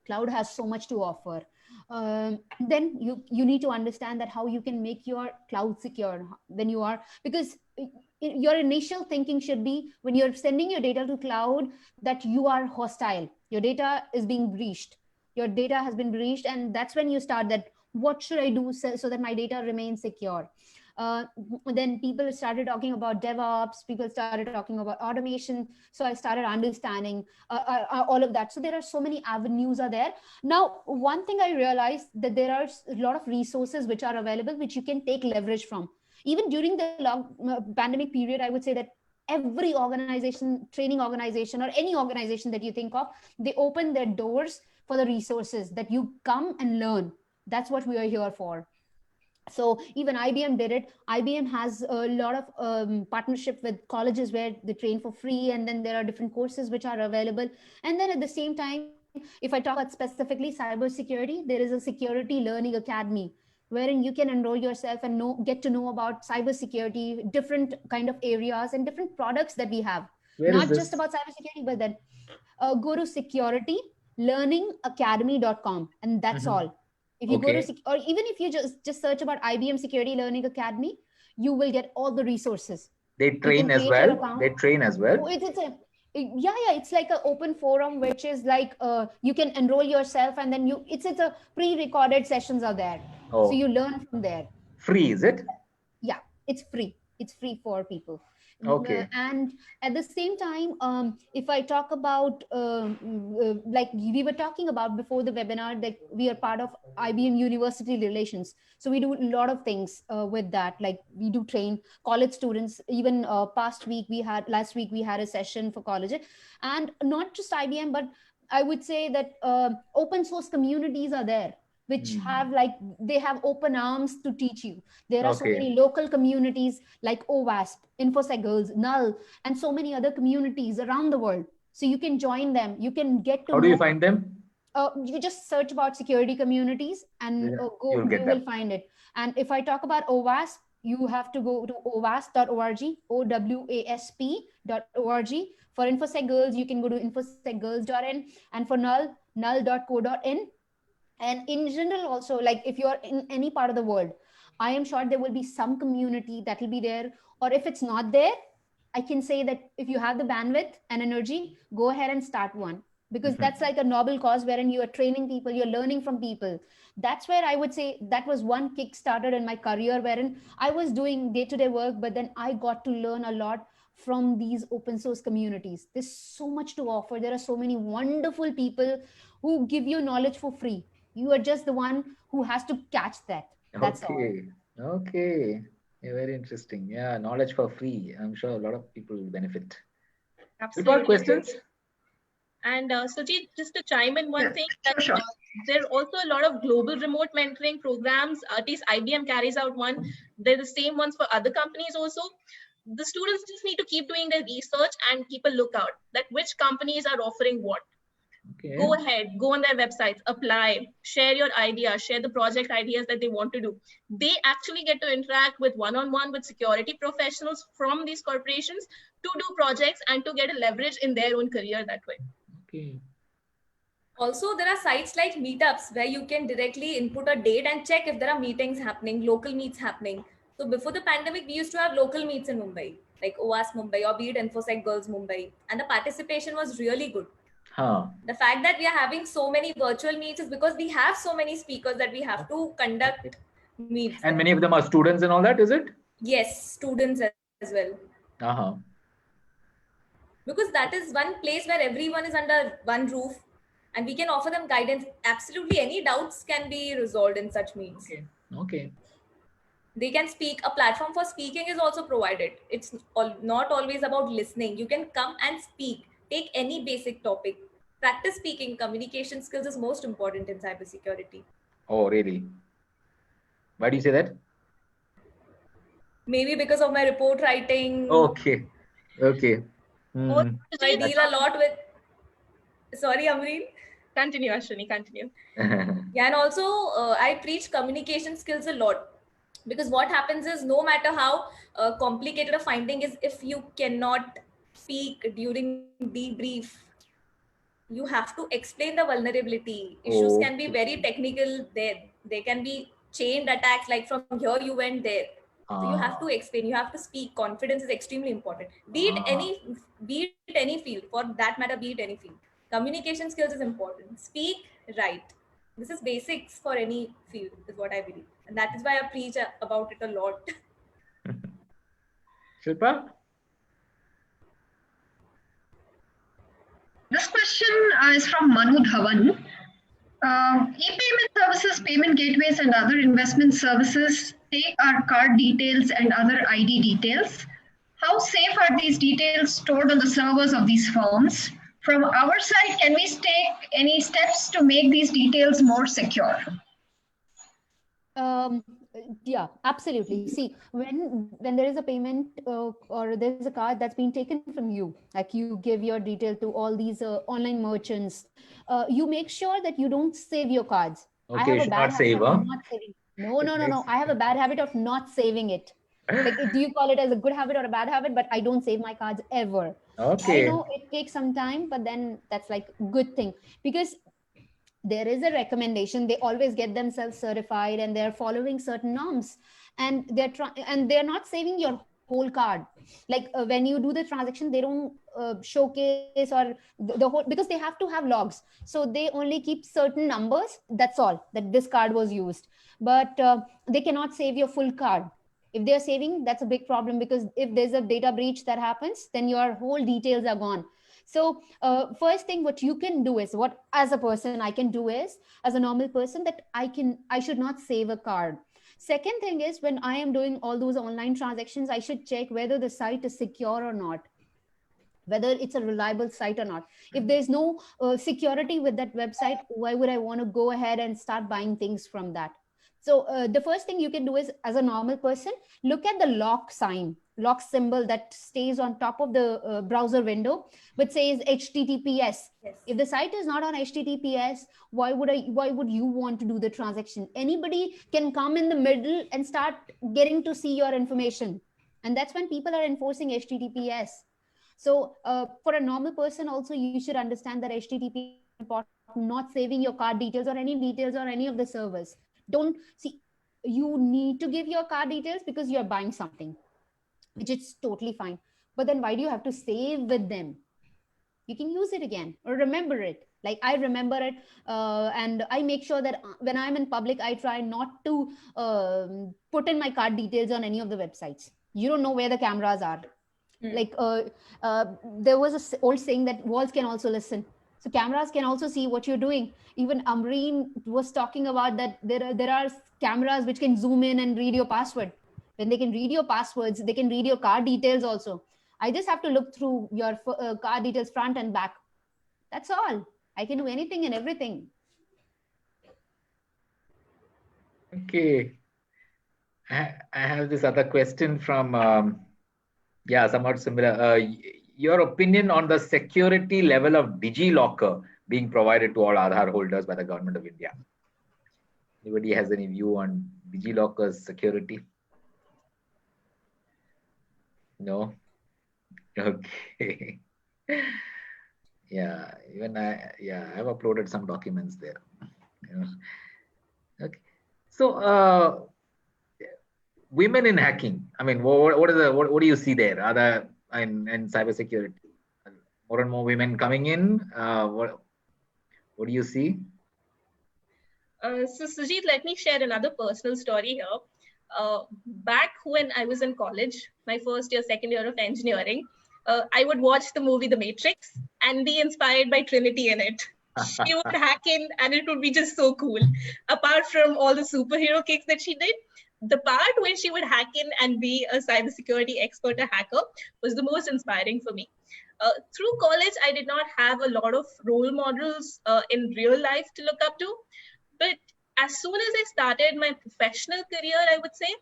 cloud has so much to offer. Then you need to understand that how you can make your cloud secure when you are, because your initial thinking should be, when you're sending your data to cloud, that you are hostile, your data is being breached, your data has been breached. And that's when you start that, what should I do so that my data remains secure? uh, then people started talking about DevOps, people started talking about automation. So I started understanding all of that. So there are so many avenues are there. Now, one thing I realized, that there are a lot of resources which are available, which you can take leverage from. Even during the pandemic period, I would say that every organization, training organization, or any organization that you think of, they open their doors for the resources, that you come and learn. That's what we are here for. So even IBM did it. IBM has a lot of partnership with colleges where they train for free, and then there are different courses which are available. And then at the same time, if I talk about specifically cybersecurity, there is a security learning academy wherein you can enroll yourself and get to know about cybersecurity, different kind of areas and different products that we have. Where is Not this? just about cybersecurity, but then go to securitylearningacademy.com, and that's all. If you go to, or even if you just search about IBM Security Learning Academy, you will get all the resources. They You train can as create your well. account. They train as Oh, well. yeah, it's like an open forum, which is like you can enroll yourself, and then it's a pre-recorded sessions are there, so Oh, you learn from there. free, is it? Yeah, it's free for people. Okay. And at the same time, if I talk about like we were talking about before the webinar, that we are part of IBM University Relations, so we do a lot of things with that. Like we do train college students. Even last week we had a session for college, and not just IBM, but I would say that open source communities are there, which have like they have open arms to teach you. There are so Okay. many local communities like OWASP, InfoSec Girls, Null, and so many other communities around the world. So you can join them. You can get to How know. do you find them? You just search about security communities and Yeah, go. you'll get You will them. find it. And if I talk about OWASP, you have to go to owasp.org, OWASP.org. For InfoSec Girls, you can go to infosecgirls.in, and for Null, null.co.in. And in general also, like if you're in any part of the world, I am sure there will be some community that will be there. Or if it's not there, I can say that if you have the bandwidth and energy, go ahead and start one, because that's like a noble cause wherein you are training people, you're learning from people. That's where I would say that was one kickstarter in my career, wherein I was doing day-to-day work, but then I got to learn a lot from these open source communities. There's so much to offer. There are so many wonderful people who give you knowledge for free. You are just the one who has to catch that. That's all. Okay. Okay. Yeah, very interesting. Yeah, knowledge for free. I'm sure a lot of people will benefit. Absolutely. Questions? And Sujit, just to chime in one Yeah, thing, that sure. there are also a lot of global remote mentoring programs. At least IBM carries out one. They're the same ones for other companies also. The students just need to keep doing their research and keep a lookout that which companies are offering what. Okay. Go ahead, go on their websites, apply, share your ideas, share the project ideas that they want to do. They actually get to interact with one-on-one with security professionals from these corporations to do projects and to get a leverage in their own career that way. Okay. Also, there are sites like meetups where you can directly input a date and check if there are meetings happening, local meets happening. So before the pandemic, we used to have local meets in Mumbai, like OWASP Mumbai or be it InfoSec Girls Mumbai. And the participation was really good. Huh. The fact that we are having so many virtual meets is because we have so many speakers that we have to conduct meets. And there. many of them are students and all that, is it? Yes, students as well. Uh-huh. Because that is one place where everyone is under one roof and we can offer them guidance. Absolutely any doubts can be resolved in such meets. Okay. Okay. They can speak. A platform for speaking is also provided. It's not always about listening. You can come and speak. Take any basic topic. Practice speaking. Communication skills is most important in cybersecurity. Oh, really? Why do you say that? Maybe because of my report writing. Okay. Okay. Or, So I deal a lot with. Sorry, Amrin. Continue, Ashwini, continue. Yeah, and also I preach communication skills a lot. Because what happens is, no matter how complicated a finding is, if you cannot speak during debrief, you have to explain the vulnerability. Issues can be very technical. They can be chained attacks, like from here you went there. So you have to explain. You have to speak. Confidence is extremely important. Be it any field, for that matter. Be it any field. Communication skills is important. Speak, write. This is basics for any field, is what I believe. And that is why I preach about it a lot. Shilpa? This question is from Manu Dhawan. E-payment services, payment gateways, and other investment services take our card details and other ID details. How safe are these details stored on the servers of these firms? From our side, can we take any steps to make these details more secure? Yeah, absolutely. See, when there is a payment or there is a card that's been taken from you, like you give your detail to all these online merchants, you make sure that you don't save your cards. Okay, I have you a should bad not habit save, of huh? not saving. No. I have a bad habit of not saving it. Like, do you call it as a good habit or a bad habit? But I don't save my cards ever. Okay. I know it takes some time, but then that's like a good thing, because there is a recommendation. They always get themselves certified and they're following certain norms, and they're not saving your whole card. Like when you do the transaction, they don't showcase or the whole, because they have to have logs. So they only keep certain numbers. That's all, that this card was used. But they cannot save your full card. If they're saving, that's a big problem, because if there's a data breach that happens, then your whole details are gone. So first thing what you can do is, what as a person I can do is, as a normal person, that I should not save a card. Second thing is, when I am doing all those online transactions, I should check whether the site is secure or not, whether it's a reliable site or not. If there's no security with that website, why would I want to go ahead and start buying things from that? So the first thing you can do is, as a normal person, look at the lock sign, lock symbol that stays on top of the browser window, which says HTTPS. Yes. If the site is not on HTTPS, why would you want to do the transaction? Anybody can come in the middle and start getting to see your information. And that's when people are enforcing HTTPS. So for a normal person also, you should understand that HTTP is important, not saving your card details or any details or any of the servers. Don't see, you need to give your card details because you're buying something, which is totally fine. But then why do you have to save with them? You can use it again or remember it. Like I remember it, and I make sure that when I'm in public, I try not to put in my card details on any of the websites. You don't know where the cameras are. Like there was an old saying that walls can also listen. So cameras can also see what you're doing. Even Amrin was talking about that there are cameras which can zoom in and read your password. When they can read your passwords, they can read your card details also. I just have to look through your card details front and back. That's all. I can do anything and everything. Okay. I have this other question from, somewhat similar. Your opinion on the security level of DigiLocker being provided to all Aadhaar holders by the government of India? Anybody has any view on DigiLocker's security? No? Okay. Yeah, even I've uploaded some documents there. Okay. So, women in hacking. I mean, what do you see there? Are there in cybersecurity? More and more women coming in. What do you see? So Sujit, let me share another personal story here. Back when I was in college, my first year, second year of engineering, I would watch the movie The Matrix and be inspired by Trinity in it. She would hack in and it would be just so cool. Apart from all the superhero kicks that she did, the part where she would hack in and be a cybersecurity expert, a hacker, was the most inspiring for me. Through college, I did not have a lot of role models in real life to look up to. But as soon as I started my professional career, I would say,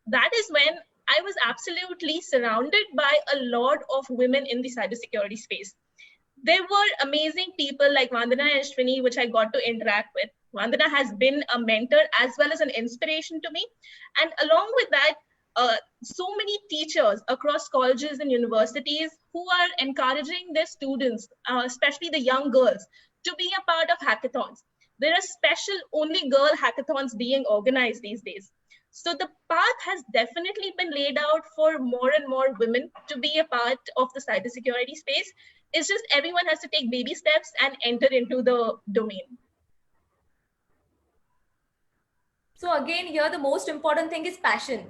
that is when I was absolutely surrounded by a lot of women in the cybersecurity space. There were amazing people like Vandana and Ashwini, which I got to interact with. Vandana has been a mentor as well as an inspiration to me. And along with that, so many teachers across colleges and universities who are encouraging their students, especially the young girls, to be a part of hackathons. There are special only girl hackathons being organized these days. So the path has definitely been laid out for more and more women to be a part of the cybersecurity space. It's just everyone has to take baby steps and enter into the domain. So again, here the most important thing is passion.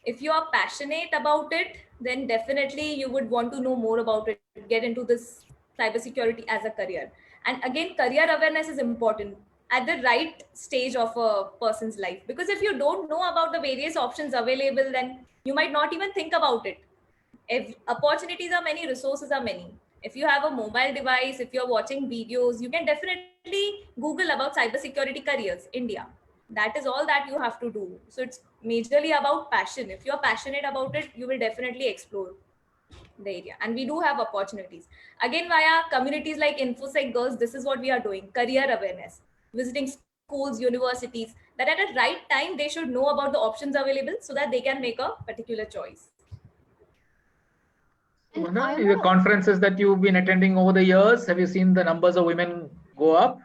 If you are passionate about it, then definitely you would want to know more about it, get into this cybersecurity as a career. And again, career awareness is important at the right stage of a person's life. Because if you don't know about the various options available, then you might not even think about it. If opportunities are many, resources are many. If you have a mobile device, if you're watching videos, you can definitely Google about cybersecurity careers, India. That is all that you have to do. So it's majorly about passion. If you're passionate about it, you will definitely explore the area. And we do have opportunities. Again, via communities like InfoSec Girls, this is what we are doing, career awareness, visiting schools, universities, that at a right time, they should know about the options available so that they can make a particular choice. The conferences that you've been attending over the years, have you seen the numbers of women go up?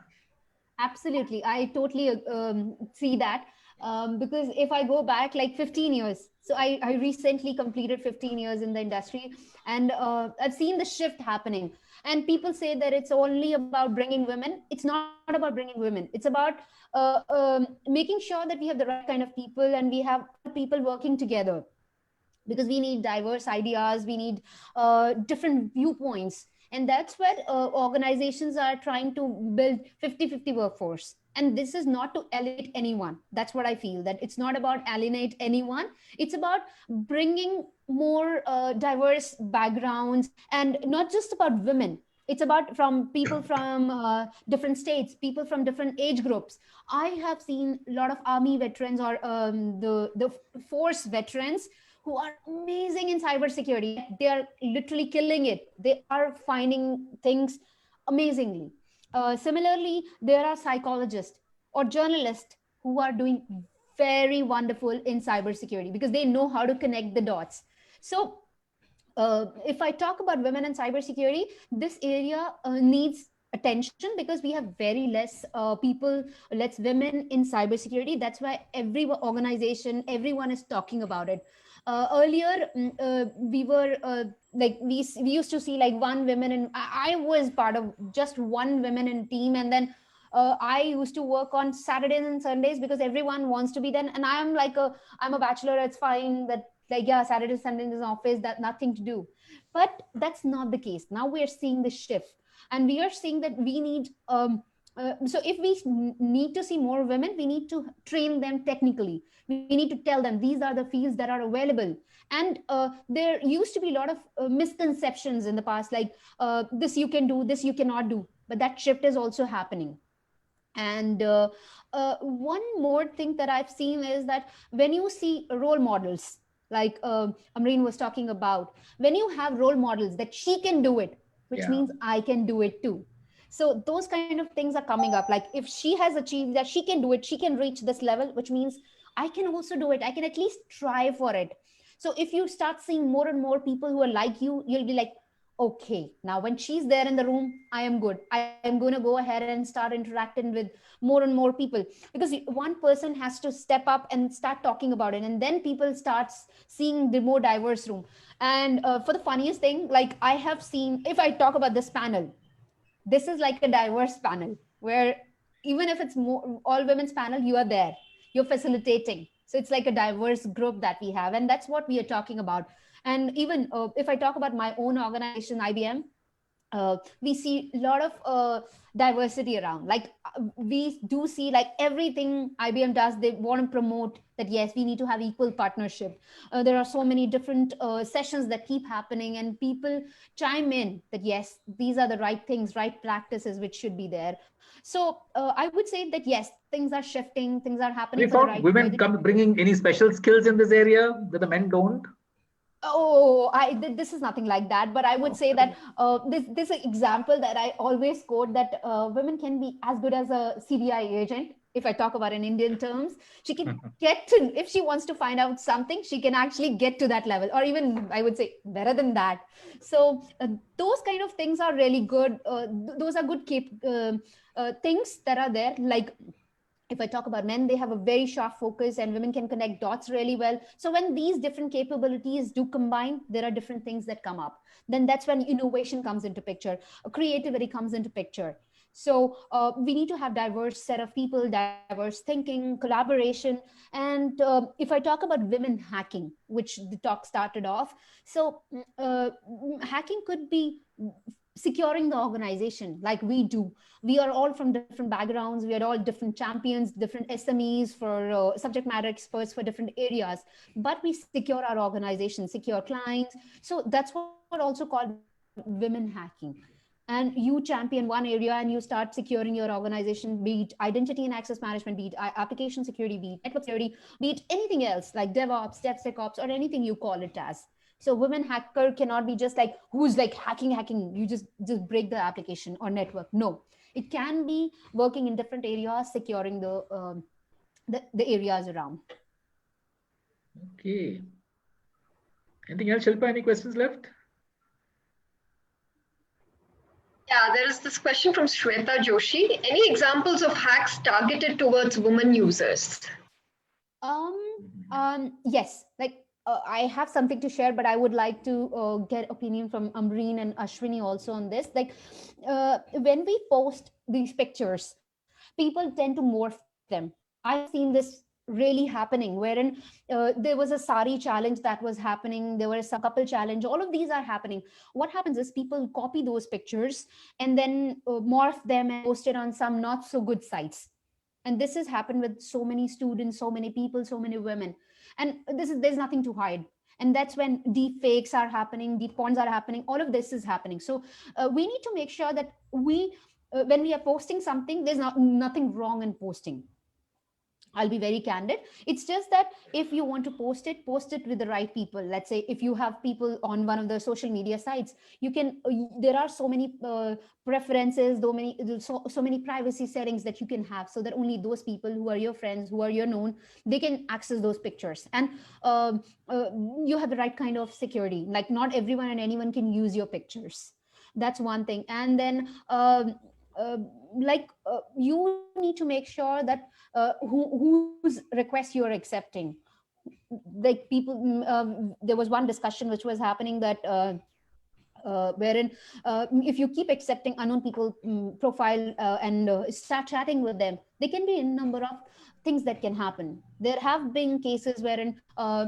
Absolutely. I totally see that. Because if I go back like 15 years, so I recently completed 15 years in the industry, and I've seen the shift happening. And people say that it's only about bringing women. It's not about bringing women. It's about making sure that we have the right kind of people and we have people working together, because we need diverse ideas, we need different viewpoints. And that's where organizations are trying to build 50-50 workforce. And this is not to alienate anyone. That's what I feel, that it's not about alienate anyone. It's about bringing more diverse backgrounds, and not just about women. It's about from people from different states, people from different age groups. I have seen a lot of army veterans, or the force veterans, who are amazing in cybersecurity. They are literally killing it. They are finding things amazingly. Similarly, there are psychologists or journalists who are doing very wonderful in cybersecurity, because they know how to connect the dots. So if I talk about women in cybersecurity, this area needs attention, because we have very less people, less women in cybersecurity. That's why every organization, everyone is talking about it. Earlier, we were like we used to see like one woman, and I was part of just one woman in team, and then I used to work on Saturdays and Sundays because everyone wants to be then. And I'm like I'm a bachelor. It's fine that, like, yeah, Saturday, Sunday in the office, that nothing to do. But that's not the case. Now we are seeing the shift, and we are seeing that we need so if we need to see more women, we need to train them technically. We need to tell them these are the fields that are available. And there used to be a lot of misconceptions in the past, like this you can do, this you cannot do. But that shift is also happening. And one more thing that I've seen is that when you see role models, like Amrin was talking about, when you have role models that she can do it, which means I can do it too. So those kind of things are coming up. Like if she has achieved that, she can do it, she can reach this level, which means I can also do it. I can at least try for it. So if you start seeing more and more people who are like you, you'll be like, okay, now when she's there in the room, I am good. I am going to go ahead and start interacting with more and more people, because one person has to step up and start talking about it, and then people start seeing the more diverse room. And for the funniest thing, like I have seen, if I talk about this panel, this is like a diverse panel where even if it's more all women's panel, you are there, you're facilitating. So it's like a diverse group that we have, and that's what we are talking about. And even if I talk about my own organization, IBM, we see a lot of diversity around. Like we do see, like everything IBM does, they want to promote that, yes, we need to have equal partnership. There are so many different sessions that keep happening, and people chime in that, yes, these are the right things, right practices which should be there. So I would say that, yes, things are shifting, things are happening. Have you found women bringing any special skills in this area that the men don't? Oh, this is nothing like that. But I would say that this example that I always quote, that women can be as good as a CBI agent. If I talk about in Indian terms, she can get to, if she wants to find out something, she can actually get to that level, or even I would say better than that. So those kind of things are really good. Those are good things that are there. Like if I talk about men, they have a very sharp focus, and women can connect dots really well. So when these different capabilities do combine, there are different things that come up. Then that's when innovation comes into picture, creativity comes into picture. So we need to have diverse set of people, diverse thinking, collaboration. And if I talk about women hacking, which the talk started off, so hacking could be securing the organization like we do. We are all from different backgrounds. We are all different champions, different SMEs for subject matter experts for different areas, but we secure our organization, secure clients. So that's what also called women hacking. And you champion one area and you start securing your organization, be it identity and access management, be it application security, be it network security, be it anything else like DevOps, DevSecOps, or anything you call it as. So women hacker cannot be just like who's like hacking, you just break the application or network. No, it can be working in different areas, securing the areas around. Okay. Anything else, Shilpa? Any questions left? Yeah, there is this question from Shweta Joshi. Any examples of hacks targeted towards women users? Yes, like I have something to share, but I would like to get opinion from Amreen and Ashwini also on this. Like when we post these pictures, people tend to morph them. I have seen this really happening, wherein there was a sari challenge that was happening. There was some couple challenge. All of these are happening. What happens is people copy those pictures and then morph them and post it on some not so good sites, and this has happened with so many students, so many people, so many women, and there's nothing to hide. And that's when deep fakes are happening, deep porns are happening, all of this is happening. So we need to make sure that we when we are posting something, there's nothing wrong in posting. I'll be very candid. It's just that if you want to post it with the right people. Let's say if you have people on one of the social media sites, you can. There are so many preferences, so many privacy settings that you can have, so that only those people who are your friends, who are your known, they can access those pictures, and um, uh, you have the right kind of security. Like not everyone and anyone can use your pictures. That's one thing, and then. You need to make sure that whose request you're accepting. Like people, there was one discussion which was happening that wherein if you keep accepting unknown people profile and start chatting with them, there can be a number of things that can happen. There have been cases wherein a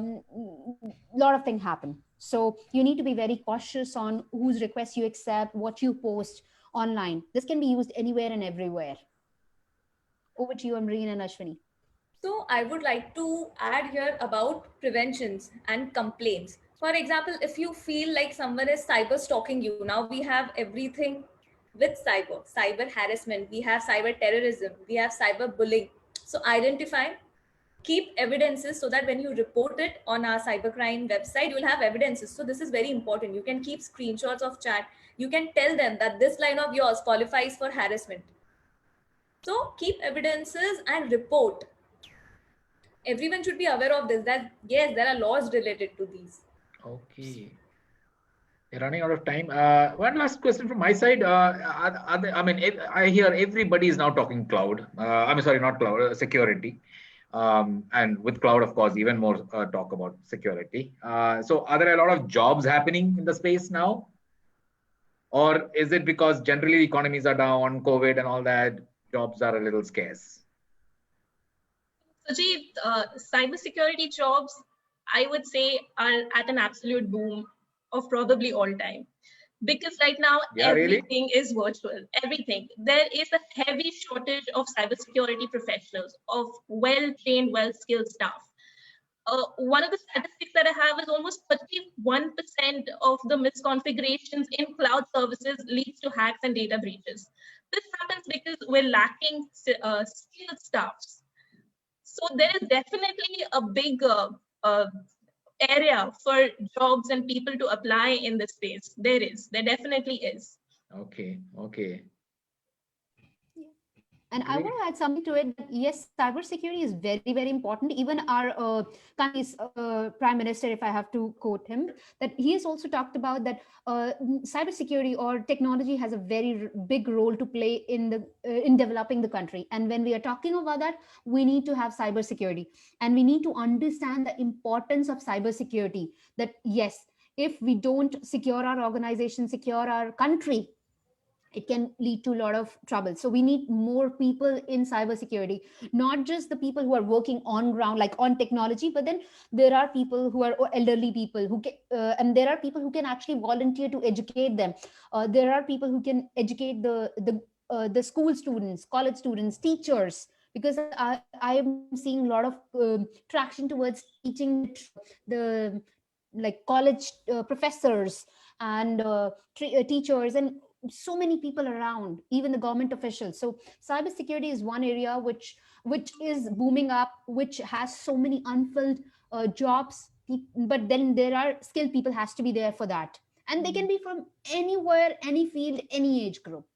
lot of things happen. So you need to be very cautious on whose requests you accept, what you post online. This can be used anywhere and everywhere. Over to you, Amreen and Ashwini. So I would like to add here about preventions and complaints. For example, if you feel like someone is cyber stalking you, now we have everything with cyber harassment, we have cyber terrorism, we have cyber bullying. So identify, keep evidences so that when you report it on our cybercrime website, you will have evidences. So this is very important. You can keep screenshots of chat. You can tell them that this line of yours qualifies for harassment. So keep evidences and report. Everyone should be aware of this, that yes, there are laws related to these. Okay. We're running out of time. One last question from my side. I hear everybody is now talking cloud. Sorry, not cloud, security. And with cloud, of course, even more talk about security. So are there a lot of jobs happening in the space now? Or is it because generally economies are down, COVID and all that, jobs are a little scarce? Sujit, cybersecurity jobs, I would say, are at an absolute boom of probably all time. Because right now, everything is virtual. Everything. There is a heavy shortage of cybersecurity professionals, of well-trained, well-skilled staff. One of the statistics that I have is almost 31% of the misconfigurations in cloud services leads to hacks and data breaches. This happens because we're lacking skilled staffs. So there is definitely a big area for jobs and people to apply in this space. There definitely is. Okay. And I want to add something to it that yes, cybersecurity is very, very important. Even our country's prime minister, if I have to quote him, that he has also talked about that cybersecurity or technology has a very big role to play in developing the country. And when we are talking about that, we need to have cybersecurity, and we need to understand the importance of cybersecurity. That yes, if we don't secure our organization, secure our country, it can lead to a lot of trouble. So we need more people in cybersecurity, not just the people who are working on ground, like on technology, but then there are people who are elderly people who can, and there are people who can actually volunteer to educate them. There are people who can educate the school students, college students, teachers, because I am seeing a lot of traction towards teaching the like college professors and teachers and so many people around, even the government officials. So cybersecurity is one area which is booming up, which has so many unfilled jobs. But then there are skilled people has to be there for that, and they can be from anywhere, any field, any age group.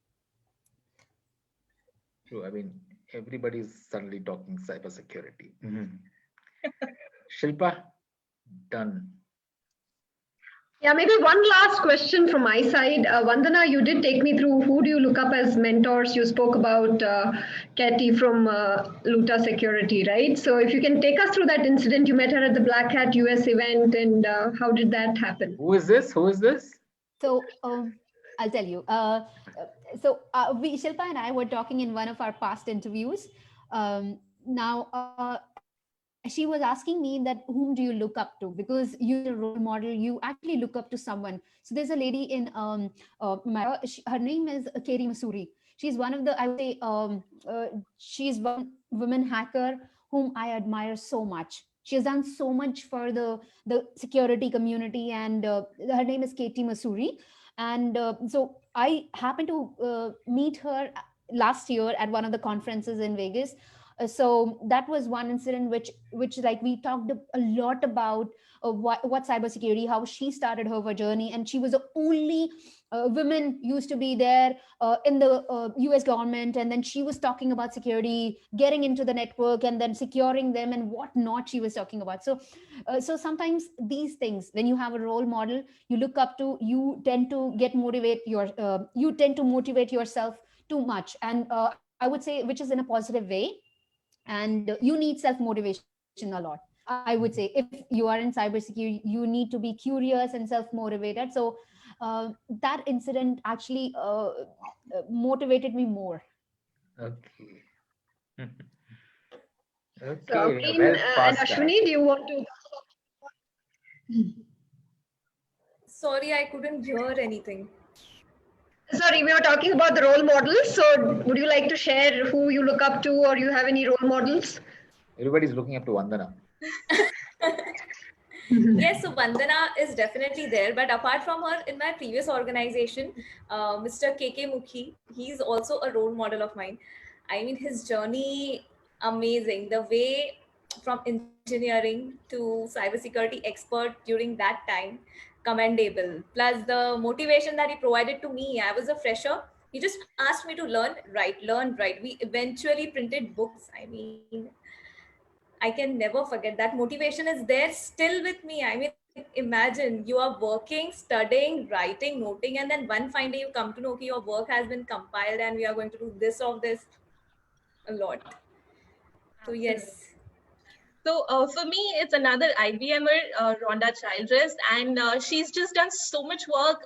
True. I mean, everybody's suddenly talking cybersecurity. Shilpa, done. Yeah, maybe one last question from my side. Vandana, you did take me through who do you look up as mentors. You spoke about Katie from Luta Security, right? So if you can take us through that incident, you met her at the Black Hat US event, and how did that happen? Who is this? Who is this? So I'll tell you. Shilpa and I were talking in one of our past interviews. Now, she was asking me that whom do you look up to, because you're a role model, you actually look up to someone. So there's a lady in her name is Katie Masuri. She's one of the, I would say, she's one woman hacker whom I admire so much. She has done so much for the security community, and her name is Katie Masuri. And so I happened to meet her last year at one of the conferences in Vegas. So that was one incident which like we talked a lot about what cybersecurity, how she started her journey, and she was the only women used to be there in the US government, and then she was talking about security, getting into the network and then securing them and what not she was talking about. So sometimes these things, when you have a role model you look up to, you tend to you tend to motivate yourself too much, and I would say which is in a positive way. And you need self motivation a lot. I would say if you are in cybersecurity, you need to be curious and self motivated. So that incident actually motivated me more. Okay. So, Okay, Amrin well and past that. Ashwini, do you want to? Sorry, I couldn't hear anything. Sorry, we were talking about the role models. So, would you like to share who you look up to, or you have any role models? Everybody's looking up to Vandana. Yes, so Vandana is definitely there. But apart from her, in my previous organization, Mr. KK Mukhi, he's also a role model of mine. I mean, his journey, amazing. The way from engineering to cybersecurity expert during that time, commendable. Plus the motivation that he provided to me. I was a fresher. He just asked me to learn, right. We eventually printed books. I mean, I can never forget that. Motivation is there still with me. I mean, imagine you are working, studying, writing, noting, and then one fine day you come to know your work has been compiled and we are going to do this of this a lot. So yes. So for me, it's another IBMer, Rhonda Childress, and she's just done so much work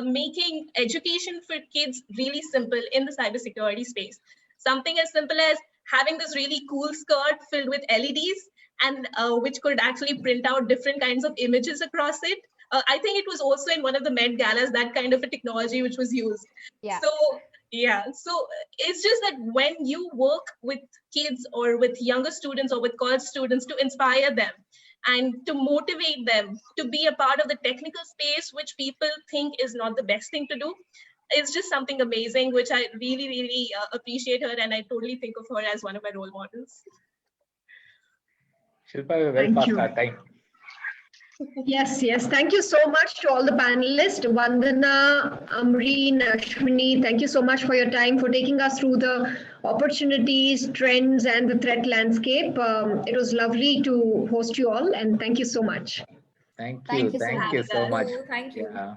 making education for kids really simple in the cybersecurity space. Something as simple as having this really cool skirt filled with LEDs and which could actually print out different kinds of images across it. I think it was also in one of the Met Galas, that kind of a technology which was used. Yeah. So it's just that when you work with kids or with younger students or with college students to inspire them and to motivate them to be a part of the technical space, which people think is not the best thing to do, it's just something amazing, which I really, really appreciate her, and I totally think of her as one of my role models. Shilpa, we're well Thank past you. our time. Yes. Thank you so much to all the panelists. Vandana, Amrin, Ashwini, thank you so much for your time, for taking us through the opportunities, trends, and the threat landscape. It was lovely to host you all, and thank you so much. Thank Thank you. you so Thank much. you so much. Thank you. Yeah.